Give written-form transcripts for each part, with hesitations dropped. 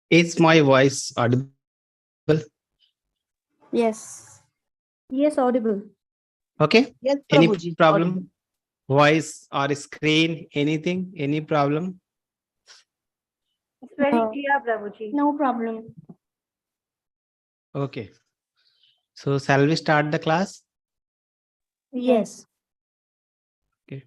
Is my voice audible? Yes. Yes, audible. Okay. Yes, Any Prabhuji. problem? Audible. Voice or screen? Anything? Any problem? It's very clear, Prabhuji. No problem. Okay. So shall we start the class? Yes. Okay.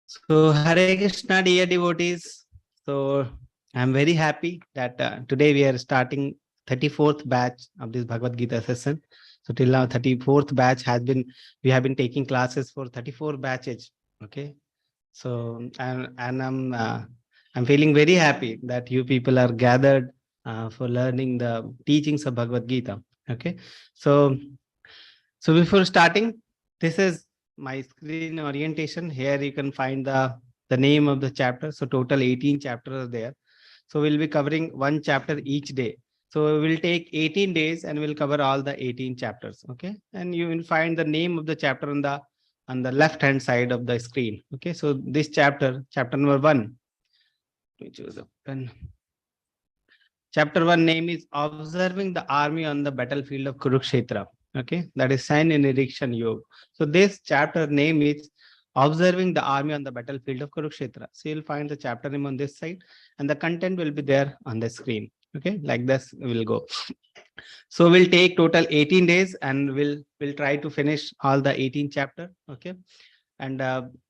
So Hare Krishna, dear devotees. So I'm very happy that today we are starting 34th batch of this Bhagavad Gita session. So till now 34th batch has been, we have been taking classes for 34 batches. Okay. So I'm feeling very happy that you people are gathered for learning the teachings of Bhagavad Gita. Okay. So before starting, this is my screen orientation. Here you can find the name of the chapter. So total 18 chapters are there. So we'll be covering one chapter each day. So we'll take 18 days and we'll cover all the 18 chapters. Okay. And you will find the name of the chapter on the left hand side of the screen. Okay. So this chapter number 1, which was a pen. Chapter 1 name is Observing the Army on the Battlefield of Kurukshetra. Okay, that is Sign in Erection Yoga. So this chapter name is Observing the Army on the Battlefield of Kurukshetra. So you'll find the chapter name on this side and the content will be there on the screen. Okay, like this we'll go. So we'll take total 18 days and we'll try to finish all the 18 chapter. Okay, and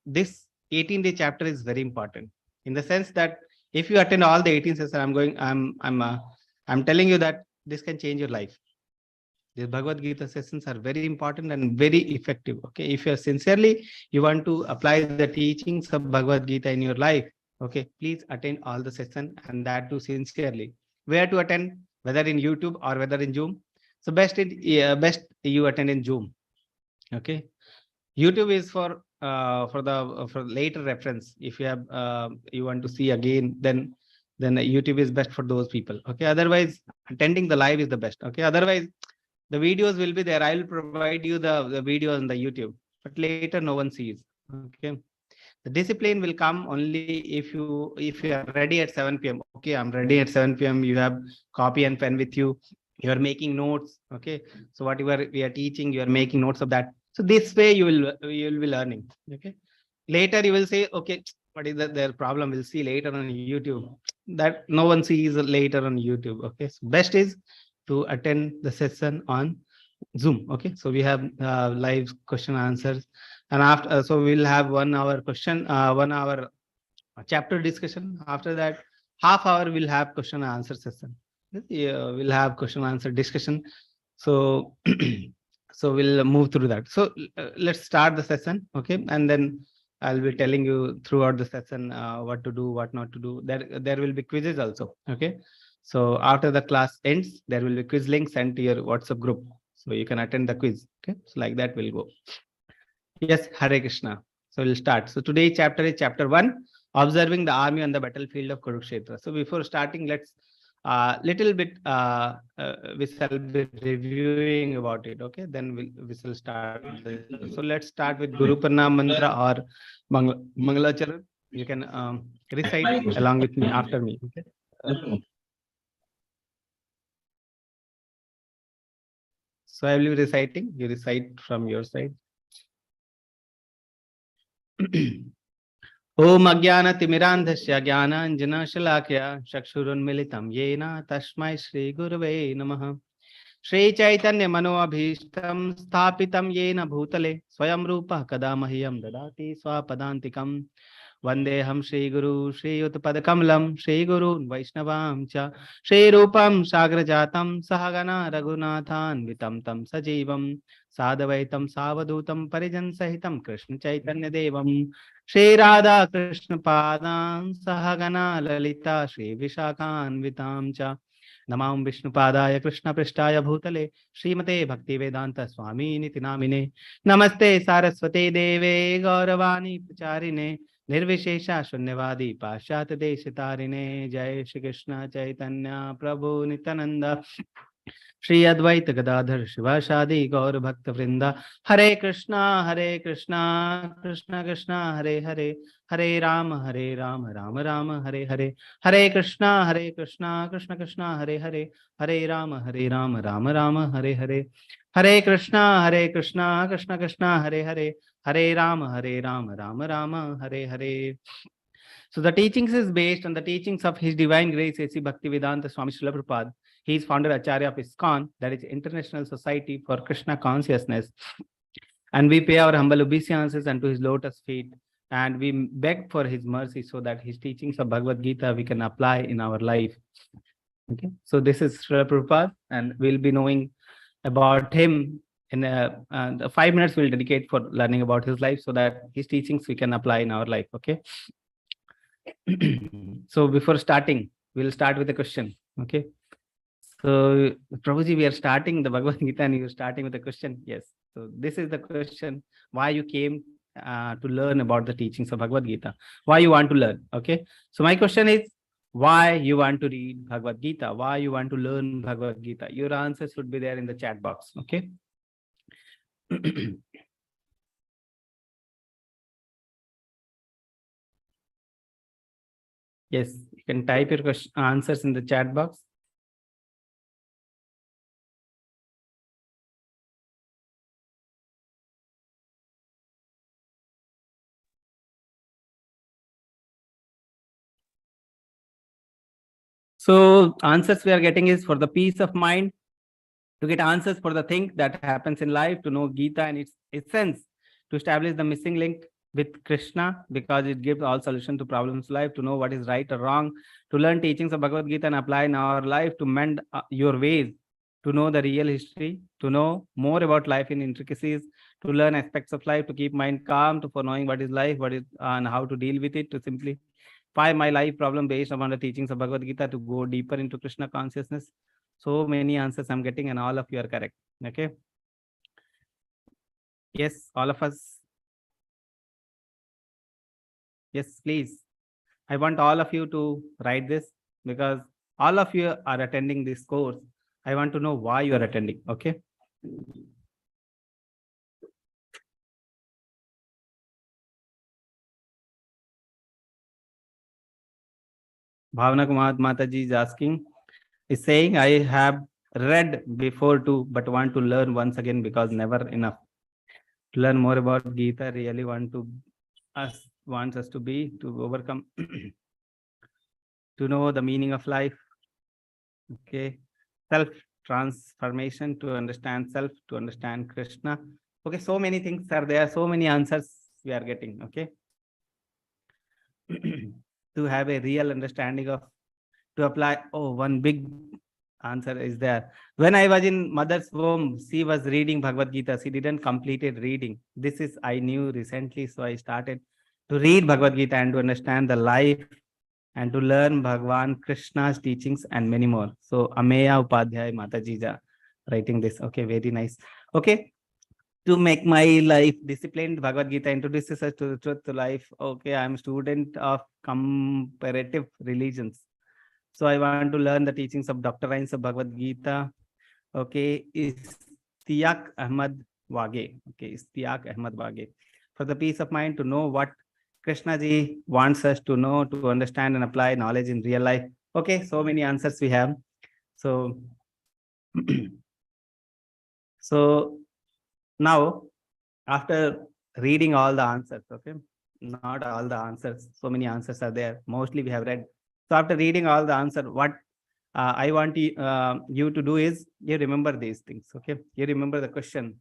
this 18-day chapter is very important in the sense that if you attend all the 18 sessions, I'm telling you that this can change your life. These Bhagavad Gita sessions are very important and very effective. Okay, if you are sincerely you want to apply the teachings of Bhagavad Gita in your life, okay, please attend all the session and that too sincerely. Where to attend? Whether in YouTube or whether in Zoom. So best you attend in Zoom. Okay, YouTube is for later reference. If you have you want to see again, then YouTube is best for those people. Okay, otherwise attending the live is the best. Okay, otherwise the videos will be there. I will provide you the video on the YouTube, but later no one sees. Okay, the discipline will come only if you are ready at 7 p.m. Okay, I'm ready at 7 p.m. You have copy and pen with you. You are making notes. Okay, so whatever we are teaching, you are making notes of that. So this way you will be learning. Okay, later you will say, okay, what is their problem? We'll see later on YouTube. That no one sees later on YouTube. Okay, so best is to attend the session on Zoom. Okay, so we have live question answers, and after so we'll have 1 hour question, 1 hour chapter discussion. After that, half hour we'll have question and answer session. Yeah, we'll have question and answer discussion. So so we'll move through that. So let's start the session. Okay, and then I'll be telling you throughout the session what to do, what not to do. There will be quizzes also. Okay, so after the class ends, there will be quiz link sent to your WhatsApp group, so you can attend the quiz. Okay, so like that we'll go. Yes, Hare Krishna. So we'll start. So today chapter is chapter 1, Observing the Army on the Battlefield of Kurukshetra. So before starting, let's little bit we shall be reviewing about it. Okay, then we shall start. So let's start with Guru Pranam mantra or Mangalacharan. You can recite along with me after me. Okay. So I will be reciting. You recite from your side. ओम अज्ञानतिमिरान्धस्य ज्ञानाञ्जनशलाकया चक्षुरुन्मिलितं येन तस्मै श्रीगुरवे नमः। श्रीचैतन्यमनोभीष्टं स्थापितं येन भूतले स्वयं रूपः कदा मह्यं ददाति स्वपदान्तिकं। वन्देऽहं श्रीगुरु श्रीयुतपदकमलं श्रीगुरून् वैष्णवां च श्रीरूपं साग्रजातं सहगणा रघुनाथान्वितं तं सजीवं साद्वैतं सावधूतं परिजनसहितं कृष्णचैतन्यदेवं श्रीराधा कृष्ण पादां सहगणा ललिता श्रीविशाखान्वितां च नमां विष्णुपादाय कृष्णपृष्ठाय भूतले श्रीमते भक्तिवेदांत स्वामिनिति नामिने। नमस्ते सारस्वते देवे गौरवाणी प्रचारिणे निर्विशेषा शून्यवादी पाश्चात्य देशतारिणे। जय श्री कृष्ण चैतन्य प्रभु Nityanand Shri Advaita Gadadhar Shivashadi Gaur Bhakta Vrinda Hare Krishna Krishna Krishna Hare Hare Hare Rama Rama Rama Hare Hare Hare Krishna Krishna Krishna Hare Hare Hare Rama Rama Rama Hare Hare Hare Krishna Krishna Krishna Hare Hare Hare Rama Rama Rama Hare Hare. So the teachings is based on the teachings of His Divine Grace A.C. Bhaktivedanta Swami Srila Prabhupada. He is founder Acharya of ISKCON, that is International Society for Krishna Consciousness. And we pay our humble obeisances unto His lotus feet. And we beg for His mercy so that His teachings of Bhagavad Gita we can apply in our life. Okay. So this is Srila Prabhupada, and we'll be knowing about him in 5 minutes. We'll dedicate for learning about his life so that his teachings we can apply in our life. Okay. So before starting, we'll start with a question. Okay. So Prabhuji, we are starting the Bhagavad Gita and you're starting with a question. Yes. So this is the question, why you came to learn about the teachings of Bhagavad Gita. Why you want to learn. Okay. So my question is, why you want to read Bhagavad Gita? Why you want to learn Bhagavad Gita? Your answers should be there in the chat box. Okay. Yes, you can type your answers in the chat box. So answers we are getting is for the peace of mind, to get answers for the things that happens in life, to know Gita and its essence, to establish the missing link with Krishna because it gives all solution to problems of life, to know what is right or wrong, to learn teachings of Bhagavad Gita and apply in our life, to mend your ways, to know the real history, to know more about life in intricacies, to learn aspects of life, to keep mind calm, to for knowing what is life, what is and how to deal with it, to simplify my life problem based upon the teachings of Bhagavad Gita, to go deeper into Krishna consciousness. So many answers I'm getting, and all of you are correct. Okay. Yes, all of us. Yes, please. I want all of you to write this because all of you are attending this course. I want to know why you are attending. Okay. Bhavana Kumar Mataji is asking, is saying, I have read before too, but want to learn once again because never enough. To learn more about Gita, really wants us to be, to overcome, to know the meaning of life. Okay. Self transformation, to understand self, to understand Krishna. Okay. So many things are there. So many answers we are getting. Okay. To have a real understanding of, to apply. Oh, one big answer is there. When I was in mother's womb, she was reading Bhagavad Gita. She didn't completed reading. This is I knew recently. So I started to read Bhagavad Gita and to understand the life and to learn Bhagwan Krishna's teachings and many more. So Ameya Upadhyay Matajija writing this. Okay, very nice. Okay. To make my life disciplined, Bhagavad Gita introduces us to the truth to life. Okay, I'm student of comparative religions. So I want to learn the teachings of doctrines of Bhagavad Gita. Okay, Istiaq Ahmad Wage. Okay, Istiaq Ahmad Wage. For the peace of mind, to know what Krishna ji wants us to know, to understand and apply knowledge in real life. Okay, so many answers we have. So, so now, after reading all the answers, okay, not all the answers, so many answers are there. Mostly we have read. So after reading all the answer, what I want you to do is, you remember these things, okay? You remember the question,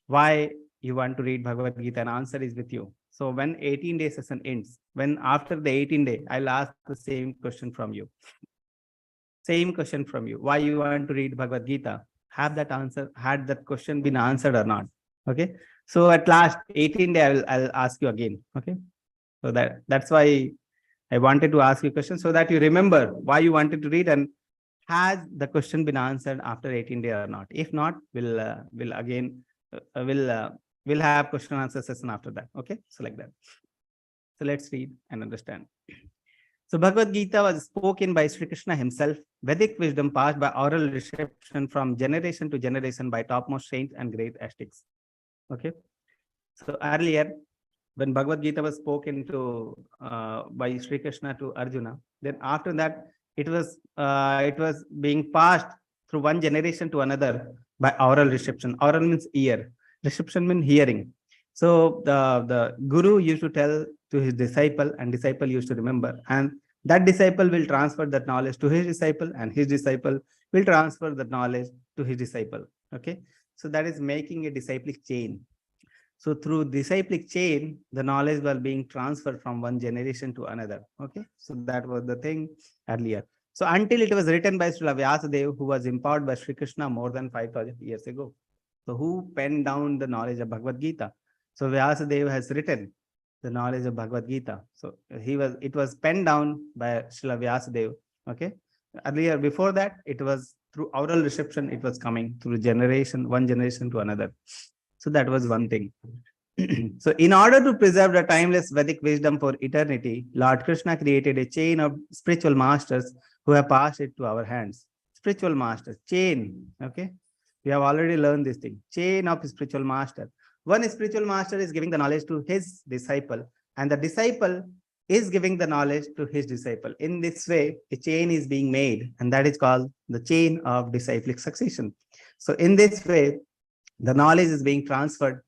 why you want to read Bhagavad Gita, and answer is with you. So when 18-day session ends, when after the 18-day, I'll ask the same question from you. Same question from you. Why you want to read Bhagavad Gita? Have that answer, had that question been answered or not? Okay. So at last, 18-day, I'll ask you again. Okay. So that's why I wanted to ask you a question so that you remember why you wanted to read, and has the question been answered after 18-day or not? If not, we'll again we'll have question answer session after that. Okay. So like that. So let's read and understand. So Bhagavad Gita was spoken by Sri Krishna himself, Vedic wisdom passed by oral reception from generation to generation by topmost saints and great ascetics. Okay. So earlier, when Bhagavad Gita was spoken to by Sri Krishna to Arjuna, then after that it was being passed through one generation to another by oral reception. Oral means ear. Reception means hearing. So the guru used to tell to his disciple, and disciple used to remember, and that disciple will transfer that knowledge to his disciple, and his disciple will transfer the knowledge to his disciple. Okay, so that is making a disciplic chain. So through disciplic chain, the knowledge was being transferred from one generation to another. Okay, so that was the thing earlier. So until it was written by Srila Vyasadeva, who was empowered by Sri Krishna more than 5,000 years ago. So who penned down the knowledge of Bhagavad Gita? So Vyasadeva has written the knowledge of Bhagavad Gita. So it was penned down by Srila Vyasadeva. Okay. Earlier, before that, it was through oral reception, it was coming through one generation to another. So that was one thing. So in order to preserve the timeless Vedic wisdom for eternity, Lord Krishna created a chain of spiritual masters who have passed it to our hands. Spiritual masters, chain. Okay. We have already learned this thing. Chain of spiritual master. One spiritual master is giving the knowledge to his disciple, and the disciple is giving the knowledge to his disciple. In this way, a chain is being made, and that is called the chain of disciplic succession. So in this way, the knowledge is being transferred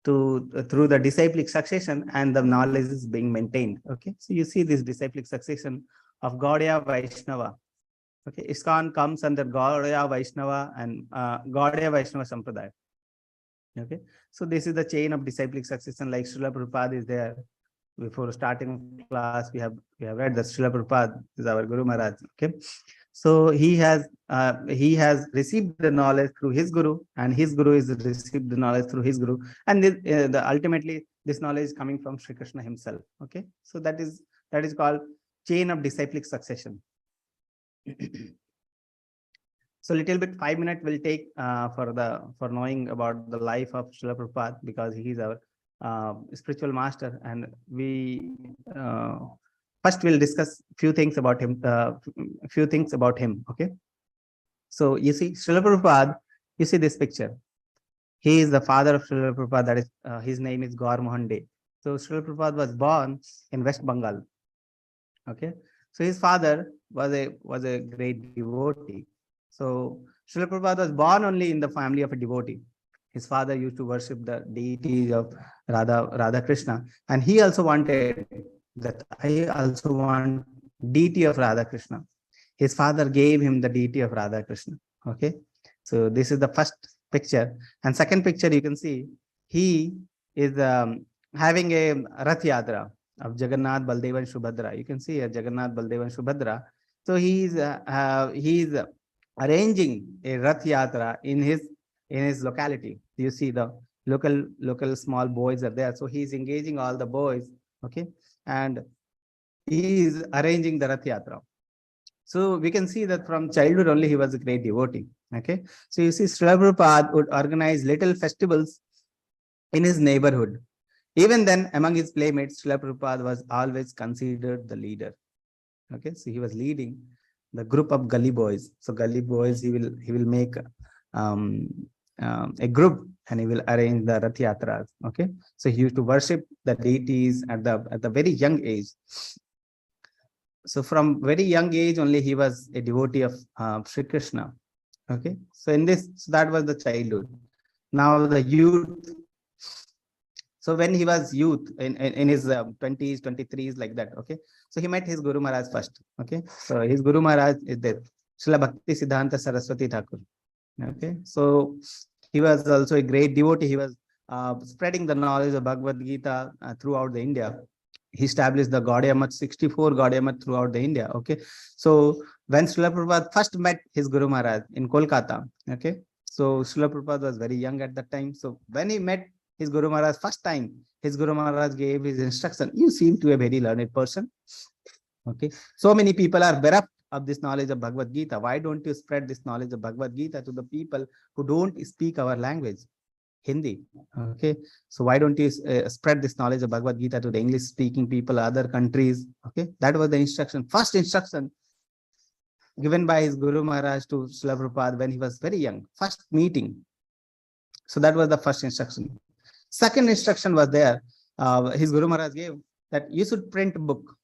to through the disciplic succession, and the knowledge is being maintained. Okay, so you see this disciplic succession of Gaudiya Vaishnava. Okay, ISKCON comes under Gaudiya Vaishnava and Gaudiya Vaishnava Sampradaya. Okay, so this is the chain of disciplic succession. Like Srila Prabhupada is there. Before starting class, we have read that Srila Prabhupada is our Guru Maharaj. Okay, so he has received the knowledge through his guru, and his guru is received the knowledge through his guru, and ultimately this knowledge is coming from Sri Krishna himself. Okay, so that is called chain of disciplic succession. So little bit 5 minutes will take for knowing about the life of Srila Prabhupada, because he is our spiritual master, and we first we'll discuss few things about him. Okay, so you see Srila Prabhupada, you see this picture. He is the father of Srila Prabhupada. That is his name is Gaur Mohan De. So Srila Prabhupada was born in West Bengal. Okay, so his father was a great devotee. So Srila Prabhupada was born only in the family of a devotee. His father used to worship the deities of Radha Krishna, and he also wanted that I also want deity of Radha Krishna. His father gave him the deity of Radha Krishna. Okay, so this is the first picture, and second picture you can see he is having a Rath Yatra of Jagannath, Baldev and Subhadra. You can see here Jagannath, Baldev and Subhadra. So he's arranging a Rath Yatra in his locality. You see the local small boys are there. So he's engaging all the boys. Okay, and he is arranging the Rath Yatra. So we can see that from childhood only he was a great devotee. Okay, so you see Srila Prabhupada would organize little festivals in his neighborhood. Even then, among his playmates, Srila Prabhupada was always considered the leader. Okay, so he was leading the group of gully boys. So gully boys, he will make a group, and he will arrange the Rath Yatras. Okay, so he used to worship the deities at the very young age. So from very young age only he was a devotee of Sri Krishna. Okay, so that was the childhood. Now the youth. So when he was youth in his 20s, 23s, like that. Okay, so he met his Guru Maharaj first. Okay, so his Guru Maharaj is there, Srila Bhakti Siddhanta Saraswati Thakur. Okay, so he was also a great devotee. He was spreading the knowledge of Bhagavad Gita throughout the India. He established the Gaudiya Math, 64 Gaudiya Math throughout the India. Okay, so when Srila Prabhupada first met his Guru Maharaj in Kolkata, okay, so Srila Prabhupada was very young at that time. So when he met his Guru Maharaj first time, his Guru Maharaj gave his instruction. You seem to be a very learned person. Okay, so many people are bereft of this knowledge of Bhagavad Gita. Why don't you spread this knowledge of Bhagavad Gita to the people who don't speak our language? Hindi. Okay, so why don't you spread this knowledge of Bhagavad Gita to the English speaking people, other countries? Okay, that was the instruction, first instruction given by his Guru Maharaj to Srila Prabhupada when he was very young, first meeting. So that was the first instruction. Second instruction was there. His Guru Maharaj gave that you should print a book.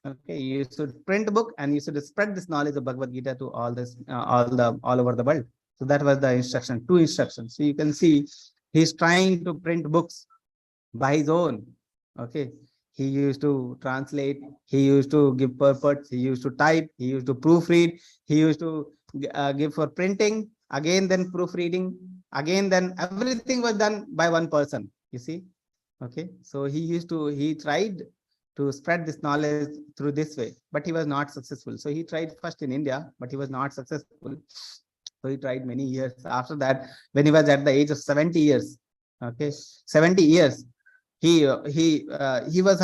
Okay, you should print a book and you should spread this knowledge of Bhagavad Gita to all over the world. So that was the instruction, two instructions. So you can see he's trying to print books by his own. Okay, he used to translate, he used to give purports, he used to type, he used to proofread, he used to give for printing, again then proofreading, again then everything was done by one person, you see. Okay, so he tried to spread this knowledge through this way, but he was not successful. So he tried first in India, but he was not successful. So he tried many years. After that, when he was at the age of 70 years, okay, 70 years, he was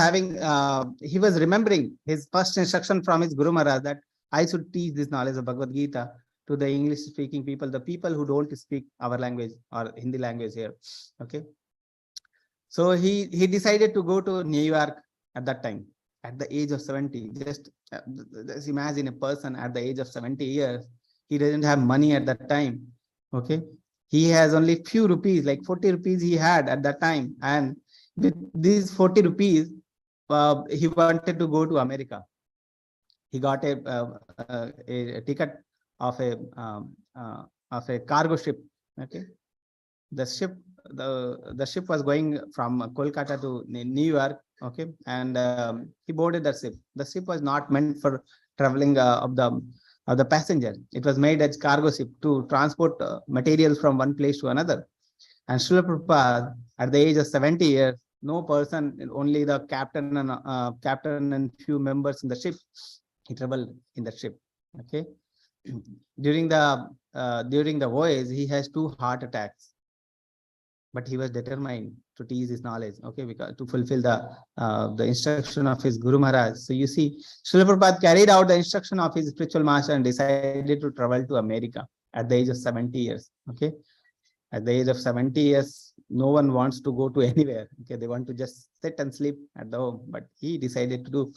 remembering his first instruction from his Guru Maharaj that I should teach this knowledge of Bhagavad Gita to the English speaking people, the people who don't speak our language or Hindi language here. Okay, so he decided to go to New York at that time at the age of 70. Just imagine a person at the age of 70 years. He doesn't have money at that time. Okay, he has only few rupees, like 40 rupees he had at that time, and with these 40 rupees, he wanted to go to America. He got a ticket of a cargo ship. Okay, the ship was going from Kolkata to New York. Okay, and he boarded the ship. The ship was not meant for traveling of the passenger. It was made as cargo ship to transport materials from one place to another. And Srila Prabhupada, at the age of 70 years, no person, only the captain and few members in the ship. He traveled in the ship. Okay, during the voyage, he has 2 heart attacks, but he was determined to teach his knowledge. Okay, because to fulfill the instruction of his Guru Maharaj. So you see, Srila Prabhupada carried out the instruction of his spiritual master and decided to travel to America at the age of 70 years. Okay, at the age of 70 years, no one wants to go to anywhere. Okay, they want to just sit and sleep at the home. But he decided to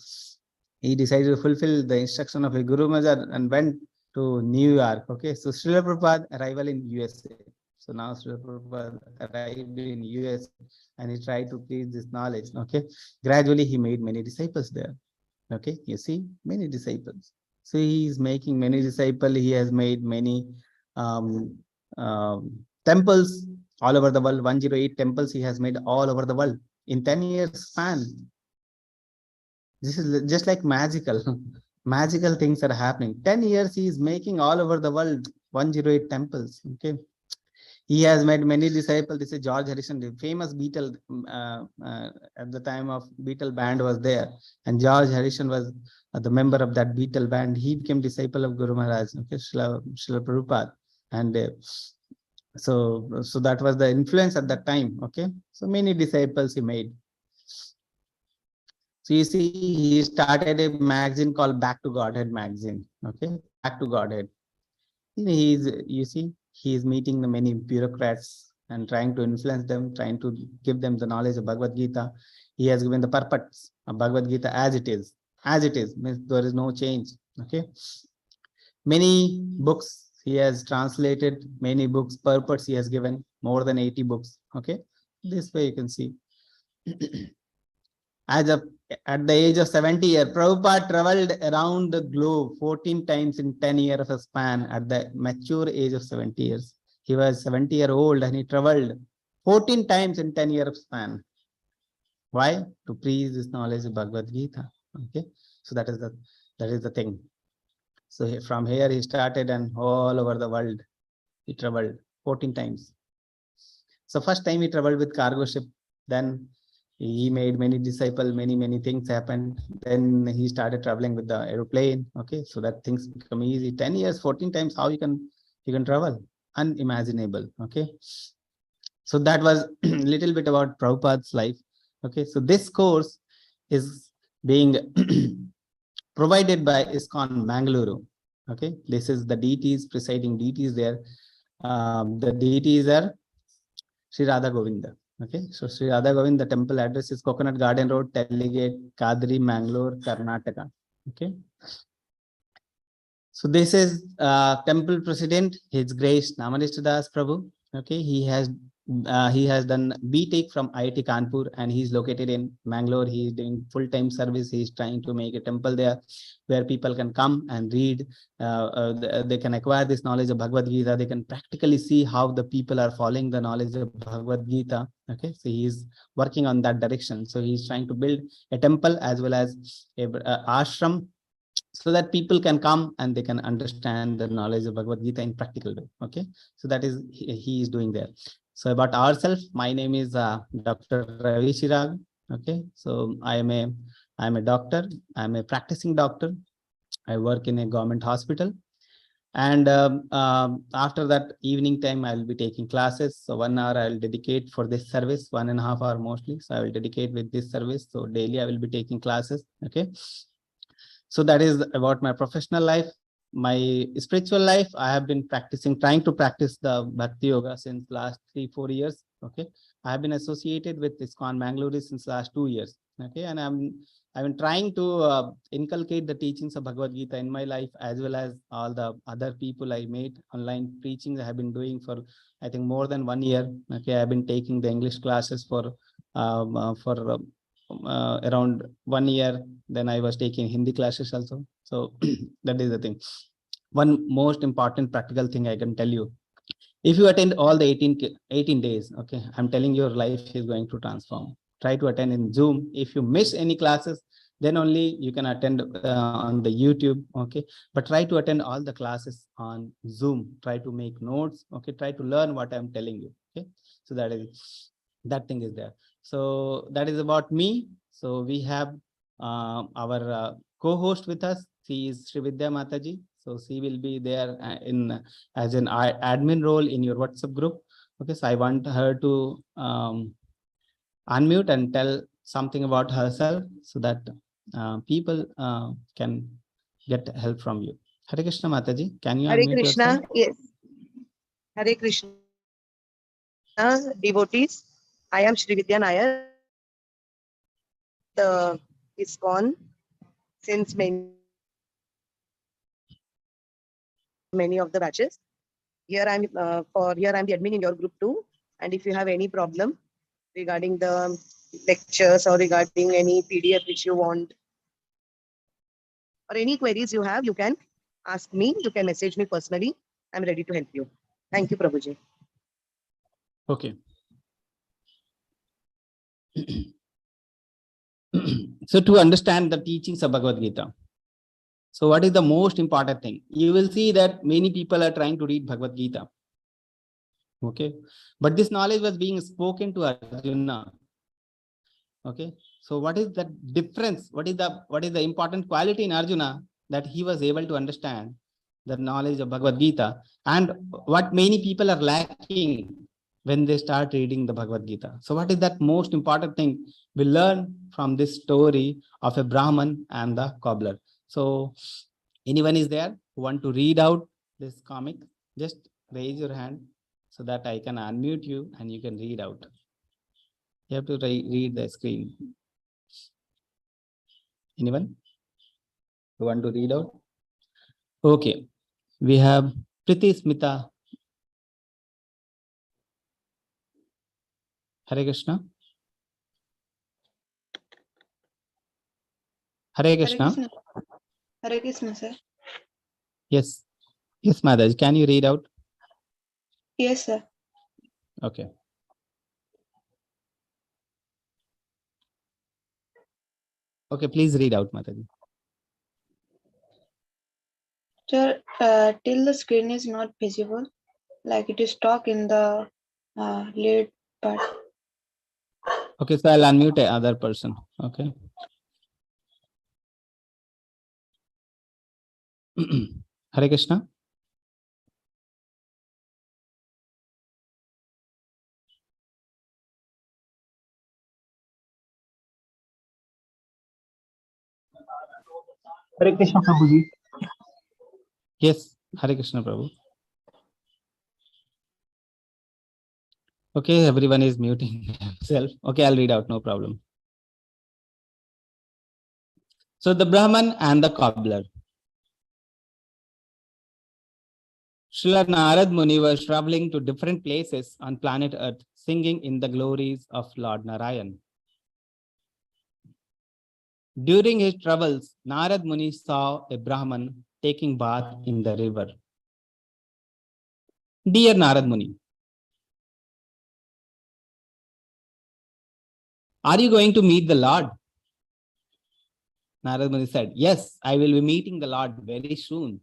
fulfill the instruction of a Guru Maharaj and went to New York. Okay, so Srila Prabhupada arrival in USA. So now Srila Prabhupada arrived in US and he tried to teach this knowledge. Okay, gradually he made many disciples there. Okay, you see, many disciples. So he is making many disciples. He has made many temples all over the world. 108 temples he has made all over the world in 10 years span. This is just like magical. Magical things are happening. 10 years he is making all over the world 108 temples. Okay, he has made many disciples. This is George Harrison, the famous Beatle. At the time of Beatle band was there, and George Harrison was the member of that Beatle band. He became disciple of Guru Maharaj. Okay, Srila Prabhupada, and so that was the influence at that time. Okay, so many disciples he made. So you see, he started a magazine called Back to Godhead magazine. Okay, Back to Godhead. You see, he is meeting the many bureaucrats and trying to influence them, trying to give them the knowledge of Bhagavad Gita. He has given the purpose of Bhagavad Gita as it is. As it is, means there is no change. Okay, many books he has translated, many books, purports he has given, more than 80 books. Okay, this way you can see. At the age of 70 years, Prabhupada traveled around the globe 14 times in 10 years of a span at the mature age of 70 years. He was 70-year-old and he traveled 14 times in 10 years of span. Why? To preach this knowledge of Bhagavad Gita. Okay, so that is the thing. So from here he started and all over the world he traveled 14 times. So first time he traveled with cargo ship, then he made many disciples, many things happened. Then he started traveling with the aeroplane. Okay, so that things become easy. 10 years, 14 times, how you can travel? Unimaginable. Okay, so that was a little bit about Prabhupada's life. Okay, so this course is being provided by ISKCON Mangaluru. Okay, this is the deities, presiding deities there. The deities are Sri Radha Govinda. Okay, so Sri Radha Govinda, the temple address is Coconut Garden Road, Teligate, Kadri, Mangalore, Karnataka. Okay. So this is temple president, His Grace Namanishta Das Prabhu. Okay, he has done BTech from IIT Kanpur and he's located in Mangalore. He is doing full-time service. He's trying to make a temple there where people can come and read. They can acquire this knowledge of Bhagavad Gita. They can practically see how the people are following the knowledge of Bhagavad Gita. Okay, so he's working on that direction. So he's trying to build a temple as well as a ashram, so that people can come and they can understand the knowledge of Bhagavad Gita in practical way. Okay, so that is he is doing there. So about ourselves, my name is Dr. Ravi Chirag. Okay, so I am a doctor. I'm a practicing doctor. I work in a government hospital. And after that evening time, I will be taking classes. So 1 hour I will dedicate for this service, 1.5 hours mostly. So I will dedicate with this service. So daily I will be taking classes. Okay. So that is about my professional life. My spiritual life, I have been trying to practice the Bhakti Yoga since last 3-4 years. Okay, I have been associated with ISKCON Bangalore since last 2 years. Okay, and I've been trying to inculcate the teachings of Bhagavad Gita in my life, as well as all the other people I made online preachings. I have been doing for, I think, more than 1 year. Okay, I've been taking the English classes for around 1 year. Then I was taking Hindi classes also. So that is the thing. One most important practical thing I can tell you: if you attend all the 18 days, okay, I'm telling you, your life is going to transform. Try to attend in Zoom. If you miss any classes, then only you can attend on the YouTube. Okay, but try to attend all the classes on Zoom. Try to make notes. Okay, try to learn what I'm telling you. Okay, so that thing is there. So that is about me. So we have our co-host with us. She is Sri Vidya Mataji. So she will be there as an admin role in your WhatsApp group. Okay, so I want her to unmute and tell something about herself so that people can get help from you. Hare Krishna Mataji, can you Hare unmute Krishna, yourself? yes. Hare Krishna, devotees. I am Sri Vidya Nair, the ISKCON since many of the batches. Here I'm the admin in your group too. And if you have any problem regarding the lectures or regarding any PDF which you want or any queries you have, you can ask me. You can message me personally. I'm ready to help you. Thank you, Prabhuji. Okay. So to understand the teachings of Bhagavad Gita, so what is the most important thing? You will see that many people are trying to read Bhagavad Gita. Okay, but this knowledge was being spoken to Arjuna. Okay, so what is the difference? What is the important quality in Arjuna that he was able to understand the knowledge of Bhagavad Gita, and what many people are lacking when they start reading the Bhagavad Gita? So what is that most important thing we learn from this story of a Brahman and the cobbler? So anyone is there who want to read out this comic? Just raise your hand so that I can unmute you and you can read out. You have to read the screen. Anyone who want to read out? Okay, we have Priti Smita. Hare Krishna. Hare Krishna. Hare Krishna, sir. Yes. Yes, Madhaj. Can you read out? Yes, sir. Okay. Okay, please read out, Mataji. Sir, till the screen is not visible, like it is stuck in the lead part. Okay, so I'll unmute the other person. Okay. Hare Krishna. Hare Krishna, Prabhuji. Yes, Hare Krishna, Prabhu. Okay, everyone is muting themselves. Okay, I'll read out, no problem. So the Brahman and the cobbler. Srila Narad Muni was traveling to different places on planet Earth, singing in the glories of Lord Narayan. During his travels, Narad Muni saw a Brahman taking bath in the river. Dear Narad Muni, are you going to meet the Lord? Narad Muni said, yes, I will be meeting the Lord very soon.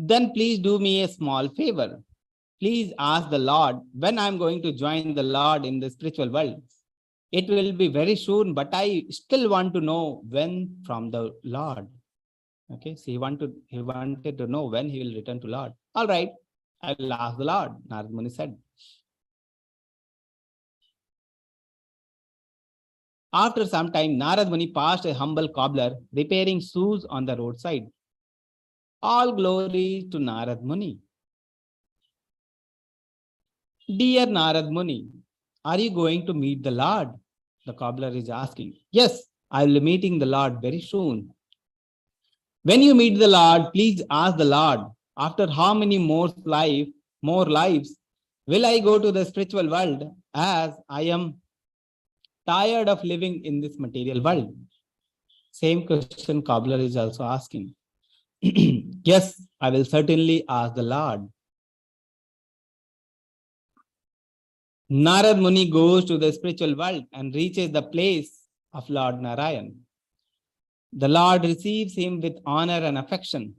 Then please do me a small favor. Please ask the Lord when I'm going to join the Lord in the spiritual world. It will be very soon, but I still want to know when from the Lord. Okay, so he wanted to know when he will return to Lord. All right, I will ask the Lord, Narad Muni said. After some time, Narad Muni passed a humble cobbler repairing shoes on the roadside. All glory to Narad Muni. Dear Narad Muni, are you going to meet the Lord? The cobbler is asking. Yes, I will be meeting the Lord very soon. When you meet the Lord, please ask the Lord, after how many more lives will I go to the spiritual world, as I am tired of living in this material world? Same question cobbler is also asking. Yes, I will certainly ask the Lord. Narad Muni goes to the spiritual world and reaches the place of Lord Narayan. The Lord receives him with honor and affection.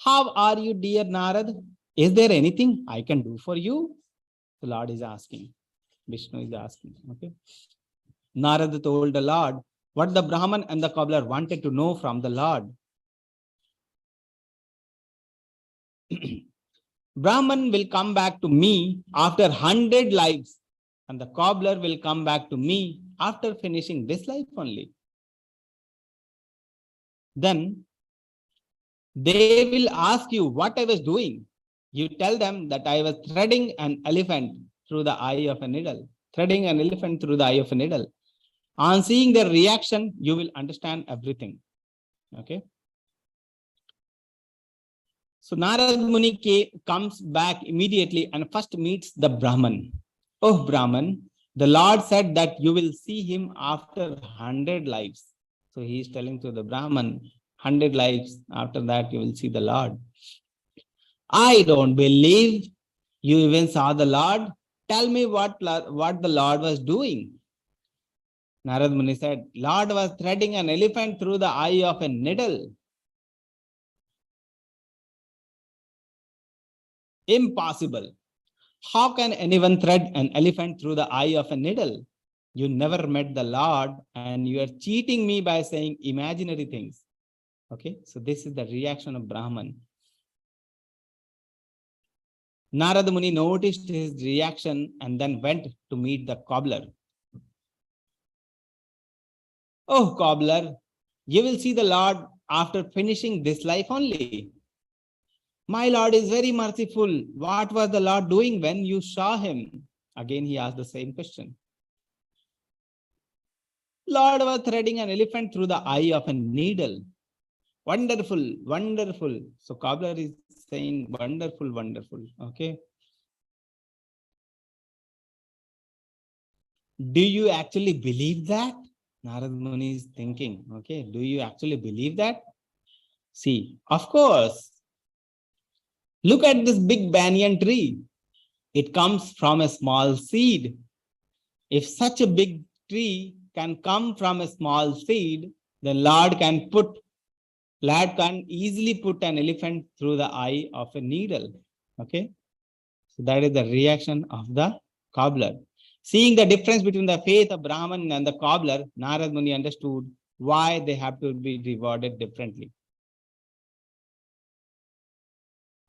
How are you, dear Narad? Is there anything I can do for you? The Lord is asking. Vishnu is asking. Okay. Narad told the Lord what the Brahman and the cobbler wanted to know from the Lord. Brahman will come back to me after 100 lives, and the cobbler will come back to me after finishing this life only. Then they will ask you what I was doing. You tell them that I was threading an elephant through the eye of a needle. Threading an elephant through the eye of a needle. On seeing their reaction, you will understand everything. Okay. So Narad Muni comes back immediately and first meets the Brahman. Oh Brahman, the Lord said that you will see him after 100 lives. So he is telling to the Brahman, 100 lives, after that you will see the Lord. I don't believe you even saw the Lord. Tell me what the Lord was doing. Narad Muni said, Lord was threading an elephant through the eye of a needle. Impossible. How can anyone thread an elephant through the eye of a needle? You never met the Lord and you are cheating me by saying imaginary things. Okay, so this is the reaction of Brahman. Narad Muni noticed his reaction and then went to meet the cobbler. Oh, cobbler, you will see the Lord after finishing this life only. My Lord is very merciful. What was the Lord doing when you saw him? Again, he asked the same question. Lord was threading an elephant through the eye of a needle. Wonderful, wonderful. So cobbler is saying wonderful, wonderful. Okay. Do you actually believe that? Narad Muni is thinking, okay, do you actually believe that? See, of course. Look at this big banyan tree. It comes from a small seed. If such a big tree can come from a small seed, then Lord can easily put an elephant through the eye of a needle. Okay. So that is the reaction of the cobbler. Seeing the difference between the faith of Brahman and the cobbler, Narad Muni understood why they have to be rewarded differently.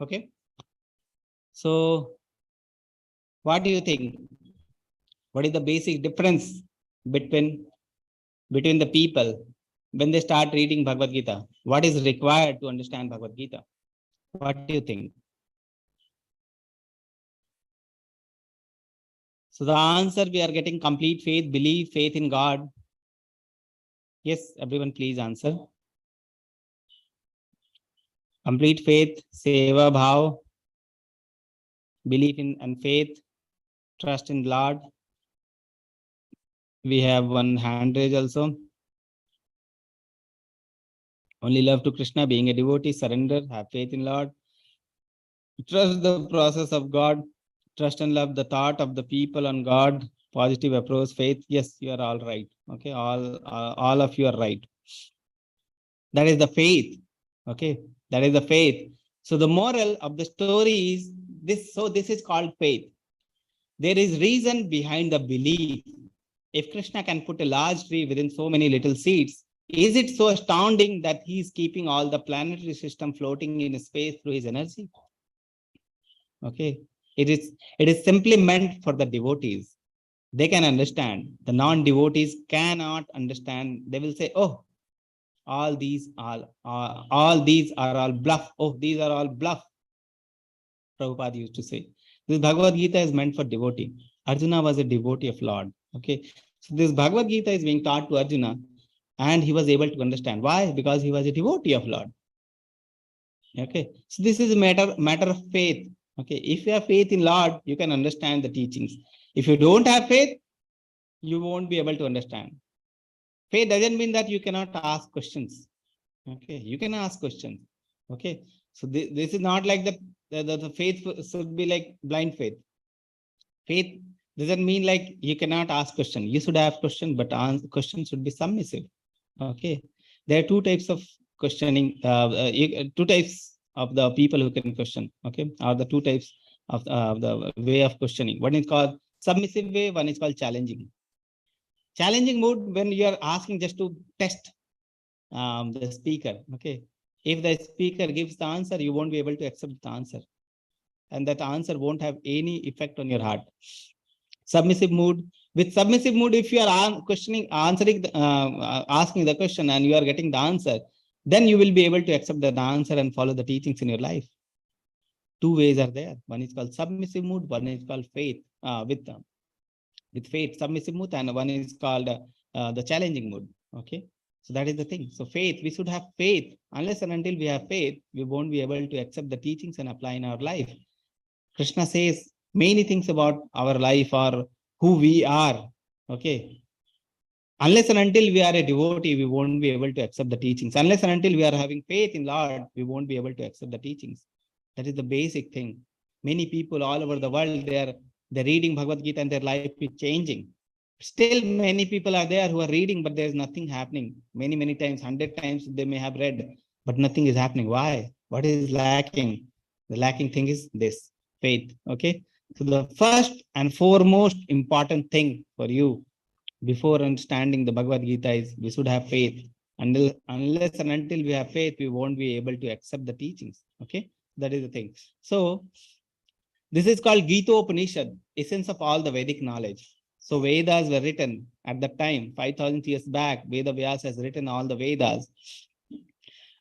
Okay. So what do you think? What is the basic difference between the people when they start reading Bhagavad Gita? What is required to understand Bhagavad Gita? What do you think? So the answer, we are getting complete faith, belief, faith in God. Yes, everyone please answer. Complete faith, seva bhav, belief in and faith, trust in Lord. We have one hand raise also. Only love to Krishna, being a devotee, surrender, have faith in Lord. Trust the process of God, trust and love the thought of the people on God, positive approach, faith. Yes, you are all right. Okay, all of you are right. That is the faith. Okay, that is the faith. So the moral of the story is this. So this is called faith. There is reason behind the belief. If Krishna can put a large tree within so many little seeds, is it so astounding that he is keeping all the planetary system floating in space through his energy? Okay, it is simply meant for the devotees. They can understand. The non-devotees cannot understand. They will say, "Oh, all these are all bluff. Oh, these are all bluff." Prabhupada used to say. This Bhagavad Gita is meant for devotee. Arjuna was a devotee of Lord. Okay, so this Bhagavad Gita is being taught to Arjuna, and he was able to understand. Why? Because he was a devotee of Lord. Okay, so this is a matter of faith. Okay, if you have faith in Lord, you can understand the teachings. If you don't have faith, you won't be able to understand. Faith doesn't mean that you cannot ask questions. Okay, you can ask questions. Okay, so this is not like that. The faith should be like blind faith. Faith doesn't mean like you cannot ask question. You should have question, but question should be submissive. Okay, there are two types of questioning. Two types of the people who can question. Okay, are the two types of the way of questioning. One is called submissive way. One is called challenging. Challenging mode, when you are asking just to test the speaker. Okay, if the speaker gives the answer, you won't be able to accept the answer, and that answer won't have any effect on your heart. Submissive mood. With submissive mood, if you are questioning, answering, asking the question, and you are getting the answer, then you will be able to accept the answer and follow the teachings in your life. Two ways are there. One is called submissive mood. One is called faith. With faith, submissive mood, and one is called the challenging mood. Okay, so that is the thing. So faith, we should have faith. Unless and until we have faith, we won't be able to accept the teachings and apply in our life. Krishna says many things about our life or who we are. Okay, unless and until we are a devotee, we won't be able to accept the teachings. Unless and until we are having faith in Lord, we won't be able to accept the teachings. That is the basic thing. Many people all over the world, they're reading Bhagavad Gita and their life is changing. Still, many people are there who are reading, but there's nothing happening. Many times, 100 times they may have read, but nothing is happening. Why? What is lacking? The lacking thing is this, faith. Okay, so the first and foremost important thing for you before understanding the Bhagavad Gita is we should have faith. Unless and until we have faith, we won't be able to accept the teachings. Okay, that is the thing. So this is called Gita Upanishad, essence of all the Vedic knowledge. So Vedas were written at that time, 5,000 years back. Veda Vyasa has written all the Vedas.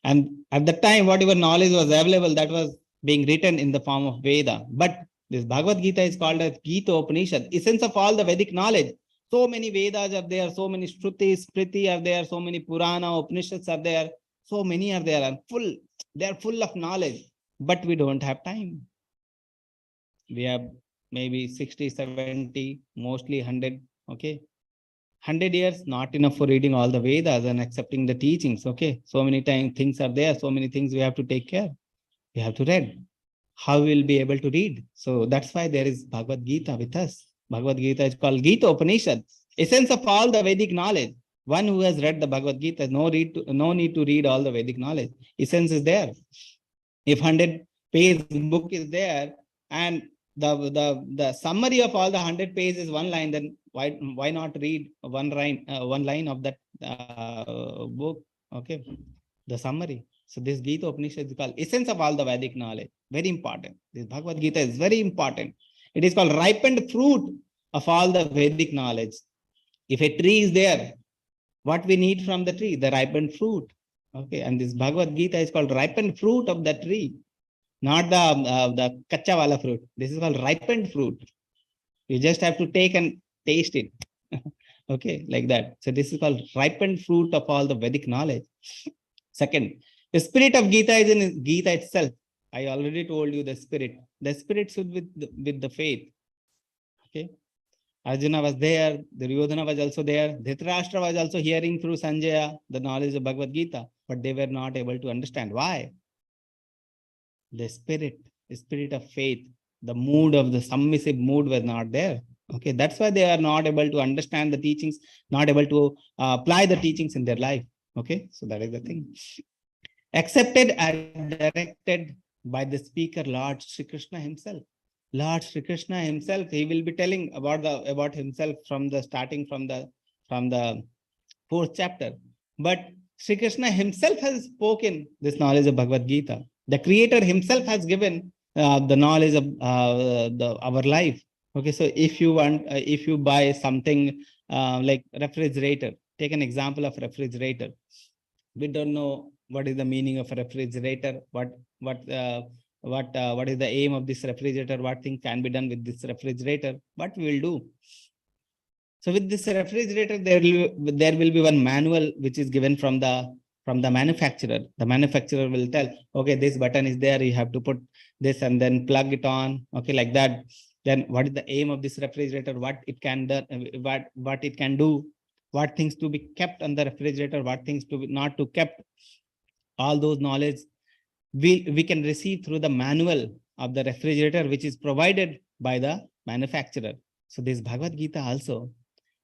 And at that time, whatever knowledge was available, that was being written in the form of Veda. But this Bhagavad Gita is called as Gita Upanishad, essence of all the Vedic knowledge. So many Vedas are there, so many Shrutis, Smriti are there, so many Purana, Upanishads are there, so many are there, and they are full of knowledge. But we don't have time. We have maybe 60, 70, mostly 100. Okay, 100 years, not enough for reading all the Vedas and accepting the teachings. Okay, so many things are there, so many things we have to take care. We have to read. How we will be able to read? So that's why there is Bhagavad Gita with us. Bhagavad Gita is called Gita Upanishad, essence of all the Vedic knowledge. One who has read the Bhagavad Gita, no need to read all the Vedic knowledge. Essence is there. If 100-page book is there and the summary of all the 100 pages is one line, then why not read one line of that book? Okay, the summary. So this Gita Upanishad is called essence of all the Vedic knowledge. Very important. This Bhagavad Gita is very important. It is called ripened fruit of all the Vedic knowledge. If a tree is there, what we need from the tree? The ripened fruit. Okay, and this Bhagavad Gita is called ripened fruit of the tree, not the kacha wala fruit. This is called ripened fruit. You just have to take and taste it. Okay, like that. So this is called ripened fruit of all the Vedic knowledge. Second, the spirit of Gita is in Gita itself. I already told you the spirit. The spirit should with the faith. Okay. Arjuna was there, Duryodhana was also there, Dhritarashtra was also hearing through Sanjaya the knowledge of Bhagavad Gita, but they were not able to understand. Why? The spirit of faith, the mood of the submissive mood was not there. Okay, that's why they are not able to understand the teachings, not able to apply the teachings in their life. Okay, so that is the thing. Accepted and directed by the speaker, Lord Sri Krishna himself. Lord Sri Krishna himself, he will be telling about himself from the starting from the fourth chapter. But Sri Krishna himself has spoken this knowledge of Bhagavad Gita. The Creator himself has given the knowledge of our life. Okay, so if you buy something like refrigerator, take an example of refrigerator. We don't know what is the meaning of a refrigerator, what is the aim of this refrigerator, what thing can be done with this refrigerator, what we will do. So with this refrigerator, there will be one manual which is given from the manufacturer. The manufacturer will tell, okay, this button is there, you have to put this and then plug it on. Okay, like that. Then what is the aim of this refrigerator? What it can do? What it can do? What things to be kept on the refrigerator? What things to be not to kept? All those knowledge we can receive through the manual of the refrigerator, which is provided by the manufacturer. So this Bhagavad Gita also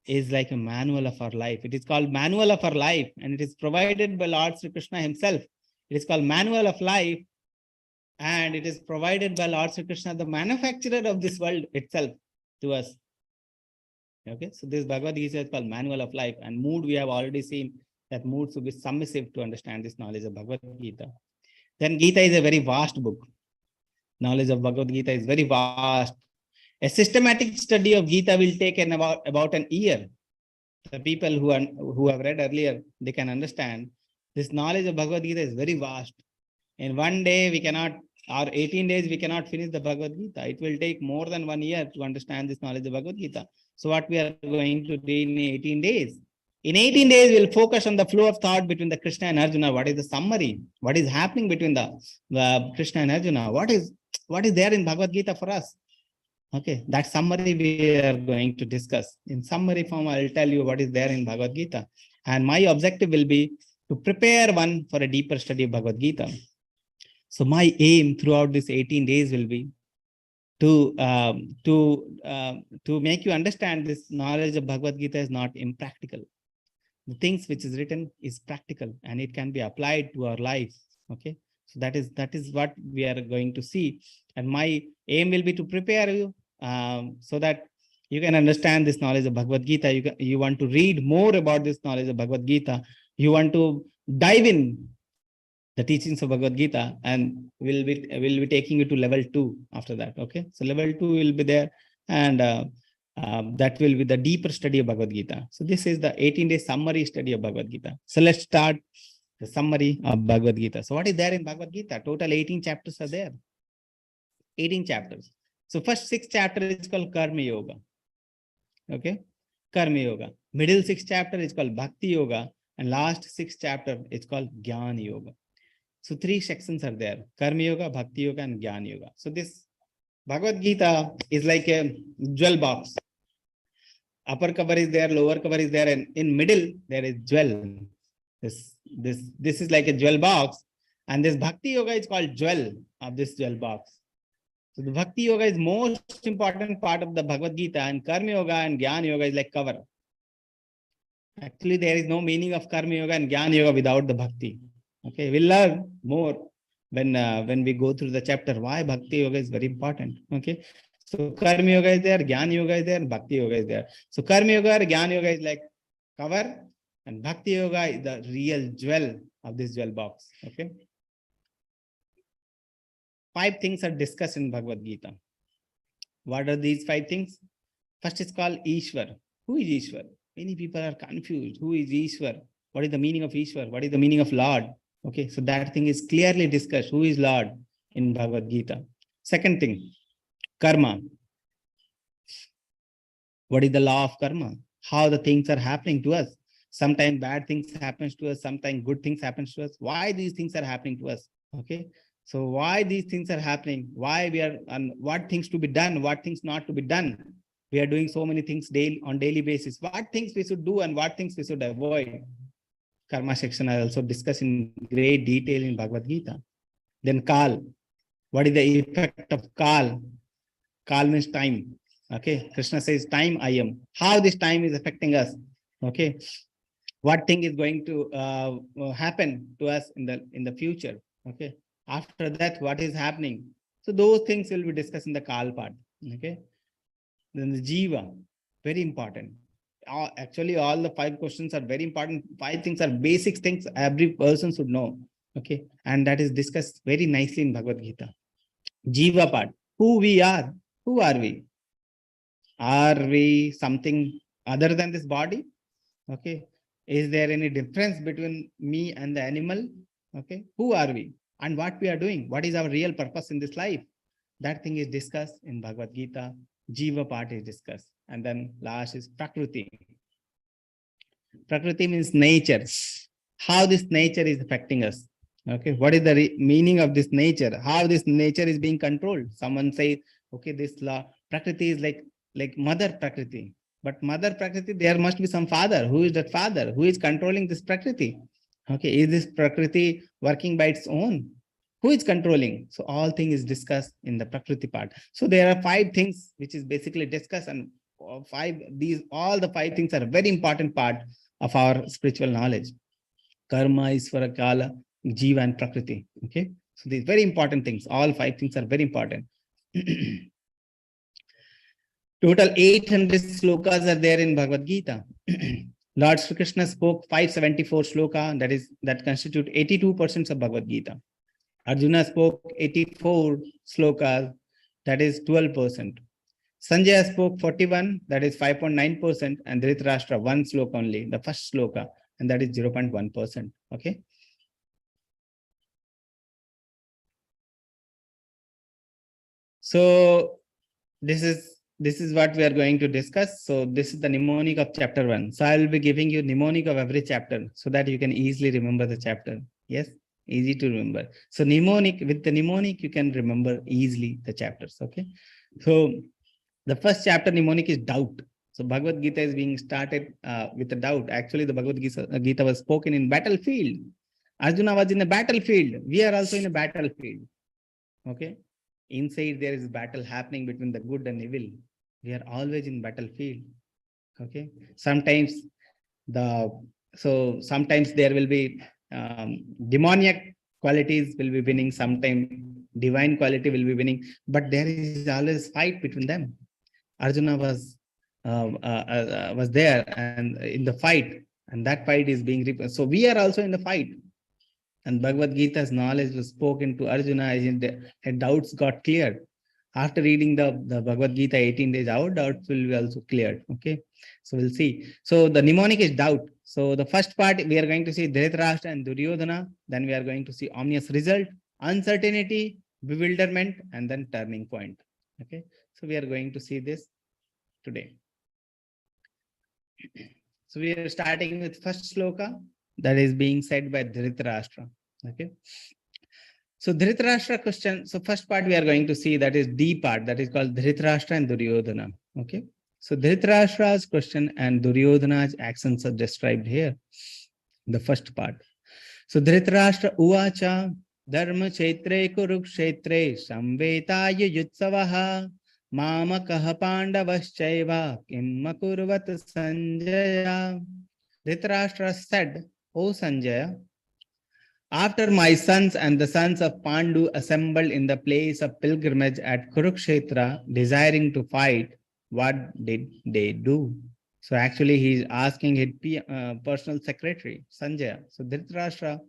is like a manual of our life. It is called manual of our life, and it is provided by Lord Sri Krishna himself. It is called manual of life, and it is provided by Lord Sri Krishna, the manufacturer of this world itself, to us. Okay, so this Bhagavad Gita is called manual of life, and mood we have already seen that mood should be submissive to understand this knowledge of Bhagavad Gita. Then Gita is a very vast book. Knowledge of Bhagavad Gita is very vast. A systematic study of Gita will take about an year. The people who have read earlier, they can understand this knowledge of Bhagavad Gita is very vast. In one day, we cannot, or 18 days, we cannot finish the Bhagavad Gita. It will take more than 1 year to understand this knowledge of Bhagavad Gita. So what we are going to do in 18 days? In 18 days, we'll focus on the flow of thought between the Krishna and Arjuna. What is the summary? What is happening between the Krishna and Arjuna? What is there in Bhagavad Gita for us? Okay, that summary we are going to discuss. In summary form, I will tell you what is there in Bhagavad Gita. And my objective will be to prepare one for a deeper study of Bhagavad Gita. So my aim throughout this 18 days will be to make you understand this knowledge of Bhagavad Gita is not impractical. The things which is written is practical and it can be applied to our life. Okay, so that is what we are going to see. And my aim will be to prepare you so that you can understand this knowledge of Bhagavad Gita. You want to read more about this knowledge of Bhagavad Gita. You want to dive in the teachings of Bhagavad Gita, and we'll be taking you to level 2 after that. Okay, so level 2 will be there, and that will be the deeper study of Bhagavad Gita. So this is the 18-day summary study of Bhagavad Gita. So let's start the summary of Bhagavad Gita. So what is there in Bhagavad Gita? Total 18 chapters are there. 18 chapters. So first 6 chapters is called Karma Yoga. Okay, Karma Yoga. Middle 6 chapter is called Bhakti Yoga, and last 6 chapter is called Jnana Yoga. So 3 sections are there: Karma Yoga, Bhakti Yoga, and Jnana Yoga. So this Bhagavad Gita is like a jewel box. Upper cover is there, lower cover is there, and in middle there is jewel. This is like a jewel box, and this Bhakti Yoga is called jewel of this jewel box. So the Bhakti Yoga is most important part of the Bhagavad Gita, and Karma Yoga and Jnana Yoga is like cover. Actually, there is no meaning of Karma Yoga and Jnana Yoga without the Bhakti. Okay, we'll learn more when we go through the chapter why Bhakti Yoga is very important. Okay, so Karma Yoga is there, Jnana Yoga is there, and Bhakti Yoga is there. So Karma Yoga or Jnana Yoga is like cover, and Bhakti Yoga is the real jewel of this jewel box. Okay, 5 things are discussed in Bhagavad Gita. What are these 5 things? First is called Ishwar. Who is Ishwar? Many people are confused. Who is Ishwar? What is the meaning of Ishwar? What is the meaning of Lord? Okay, so that thing is clearly discussed. Who is Lord in Bhagavad Gita? Second thing, karma. What is the law of karma? How the things are happening to us. Sometimes bad things happens to us, sometimes good things happens to us. Why these things are happening to us? Okay. So why these things are happening? Why we are, and what things to be done, what things not to be done. We are doing so many things on daily basis. What things we should do and what things we should avoid. Karma section I also discuss in great detail in Bhagavad Gita. Then Kal. What is the effect of Kal? Kal means time. Okay. Krishna says time I am. How this time is affecting us. Okay. What thing is going to happen to us in the future. Okay. After that, what is happening? So those things will be discussed in the Kal part. Okay. Then the Jiva, very important. Actually, all the 5 questions are very important. 5 things are basic things every person should know. Okay. And that is discussed very nicely in Bhagavad Gita. Jiva part, who we are. Who are we? Are we something other than this body? Okay. Is there any difference between me and the animal? Okay. Who are we? And what we are doing? What is our real purpose in this life? That thing is discussed in Bhagavad Gita. Jiva part is discussed. And then last is Prakriti. Prakriti means nature. How this nature is affecting us. Okay. What is the meaning of this nature? How this nature is being controlled? Someone says, okay, this law, Prakriti is like Mother Prakriti. But Mother Prakriti, there must be some father. Who is that father? Who is controlling this Prakriti? Okay. Is this Prakriti working by its own? Who is controlling? So all things is discussed in the Prakriti part. So there are 5 things which is basically discussed, and all the 5 things are a very important part of our spiritual knowledge. Karma, Isvara, Kala, Jiva, and Prakriti. Okay. So these very important things. All 5 things are very important. Total 800 slokas are there in Bhagavad Gita. Lord Sri Krishna spoke 574 sloka, that constitute 82% of Bhagavad Gita. Arjuna spoke 84 slokas, that is 12%. Sanjaya spoke 41, that is 5.9%, and Dhritarashtra 1 sloka only, the first sloka, and that is 0.1%. Okay. So this is what we are going to discuss. So this is the mnemonic of chapter 1. So I will be giving you mnemonic of every chapter so that you can easily remember the chapter. Yes. Easy to remember. So mnemonic, with the mnemonic, you can remember easily the chapters. Okay. So the first chapter mnemonic is doubt. So Bhagavad Gita is being started with a doubt. Actually, the Bhagavad Gita was spoken in battlefield. Arjuna was in a battlefield. We are also in a battlefield. Okay. Inside there is battle happening between the good and evil. We are always in battlefield. Okay. Sometimes there will be demoniac qualities will be winning, sometimes divine quality will be winning, but there is always fight between them. Arjuna was there and in the fight, and that fight is being so we are also in the fight. And Bhagavad Gita's knowledge was spoken to Arjuna, and doubts got cleared. After reading the Bhagavad Gita 18 days, our doubts will be also cleared. Okay. So we'll see. So the mnemonic is doubt. So the first part, we are going to see Dhritarashtra and Duryodhana. Then we are going to see ominous result, uncertainty, bewilderment, and then turning point. Okay. So we are going to see this today. So we are starting with first sloka that is being said by Dhritarashtra. Okay. So Dhritarashtra question. So first part we are going to see, that is D part, that is called Dhritarashtra and Duryodhana. Okay. So Dhritarashtra's question and Duryodhana's actions are described here. The first part. So Dhritarashtra uvacha dharma chetre kurukshetre samvetaya yutsavaha mamakaha pandavaschaiva kimmakurvat Sanjaya. Dhritarashtra said, O Sanjaya, after my sons and the sons of Pandu assembled in the place of pilgrimage at Kurukshetra, desiring to fight, what did they do? So actually he is asking his personal secretary, Sanjaya. So Dhritarashtra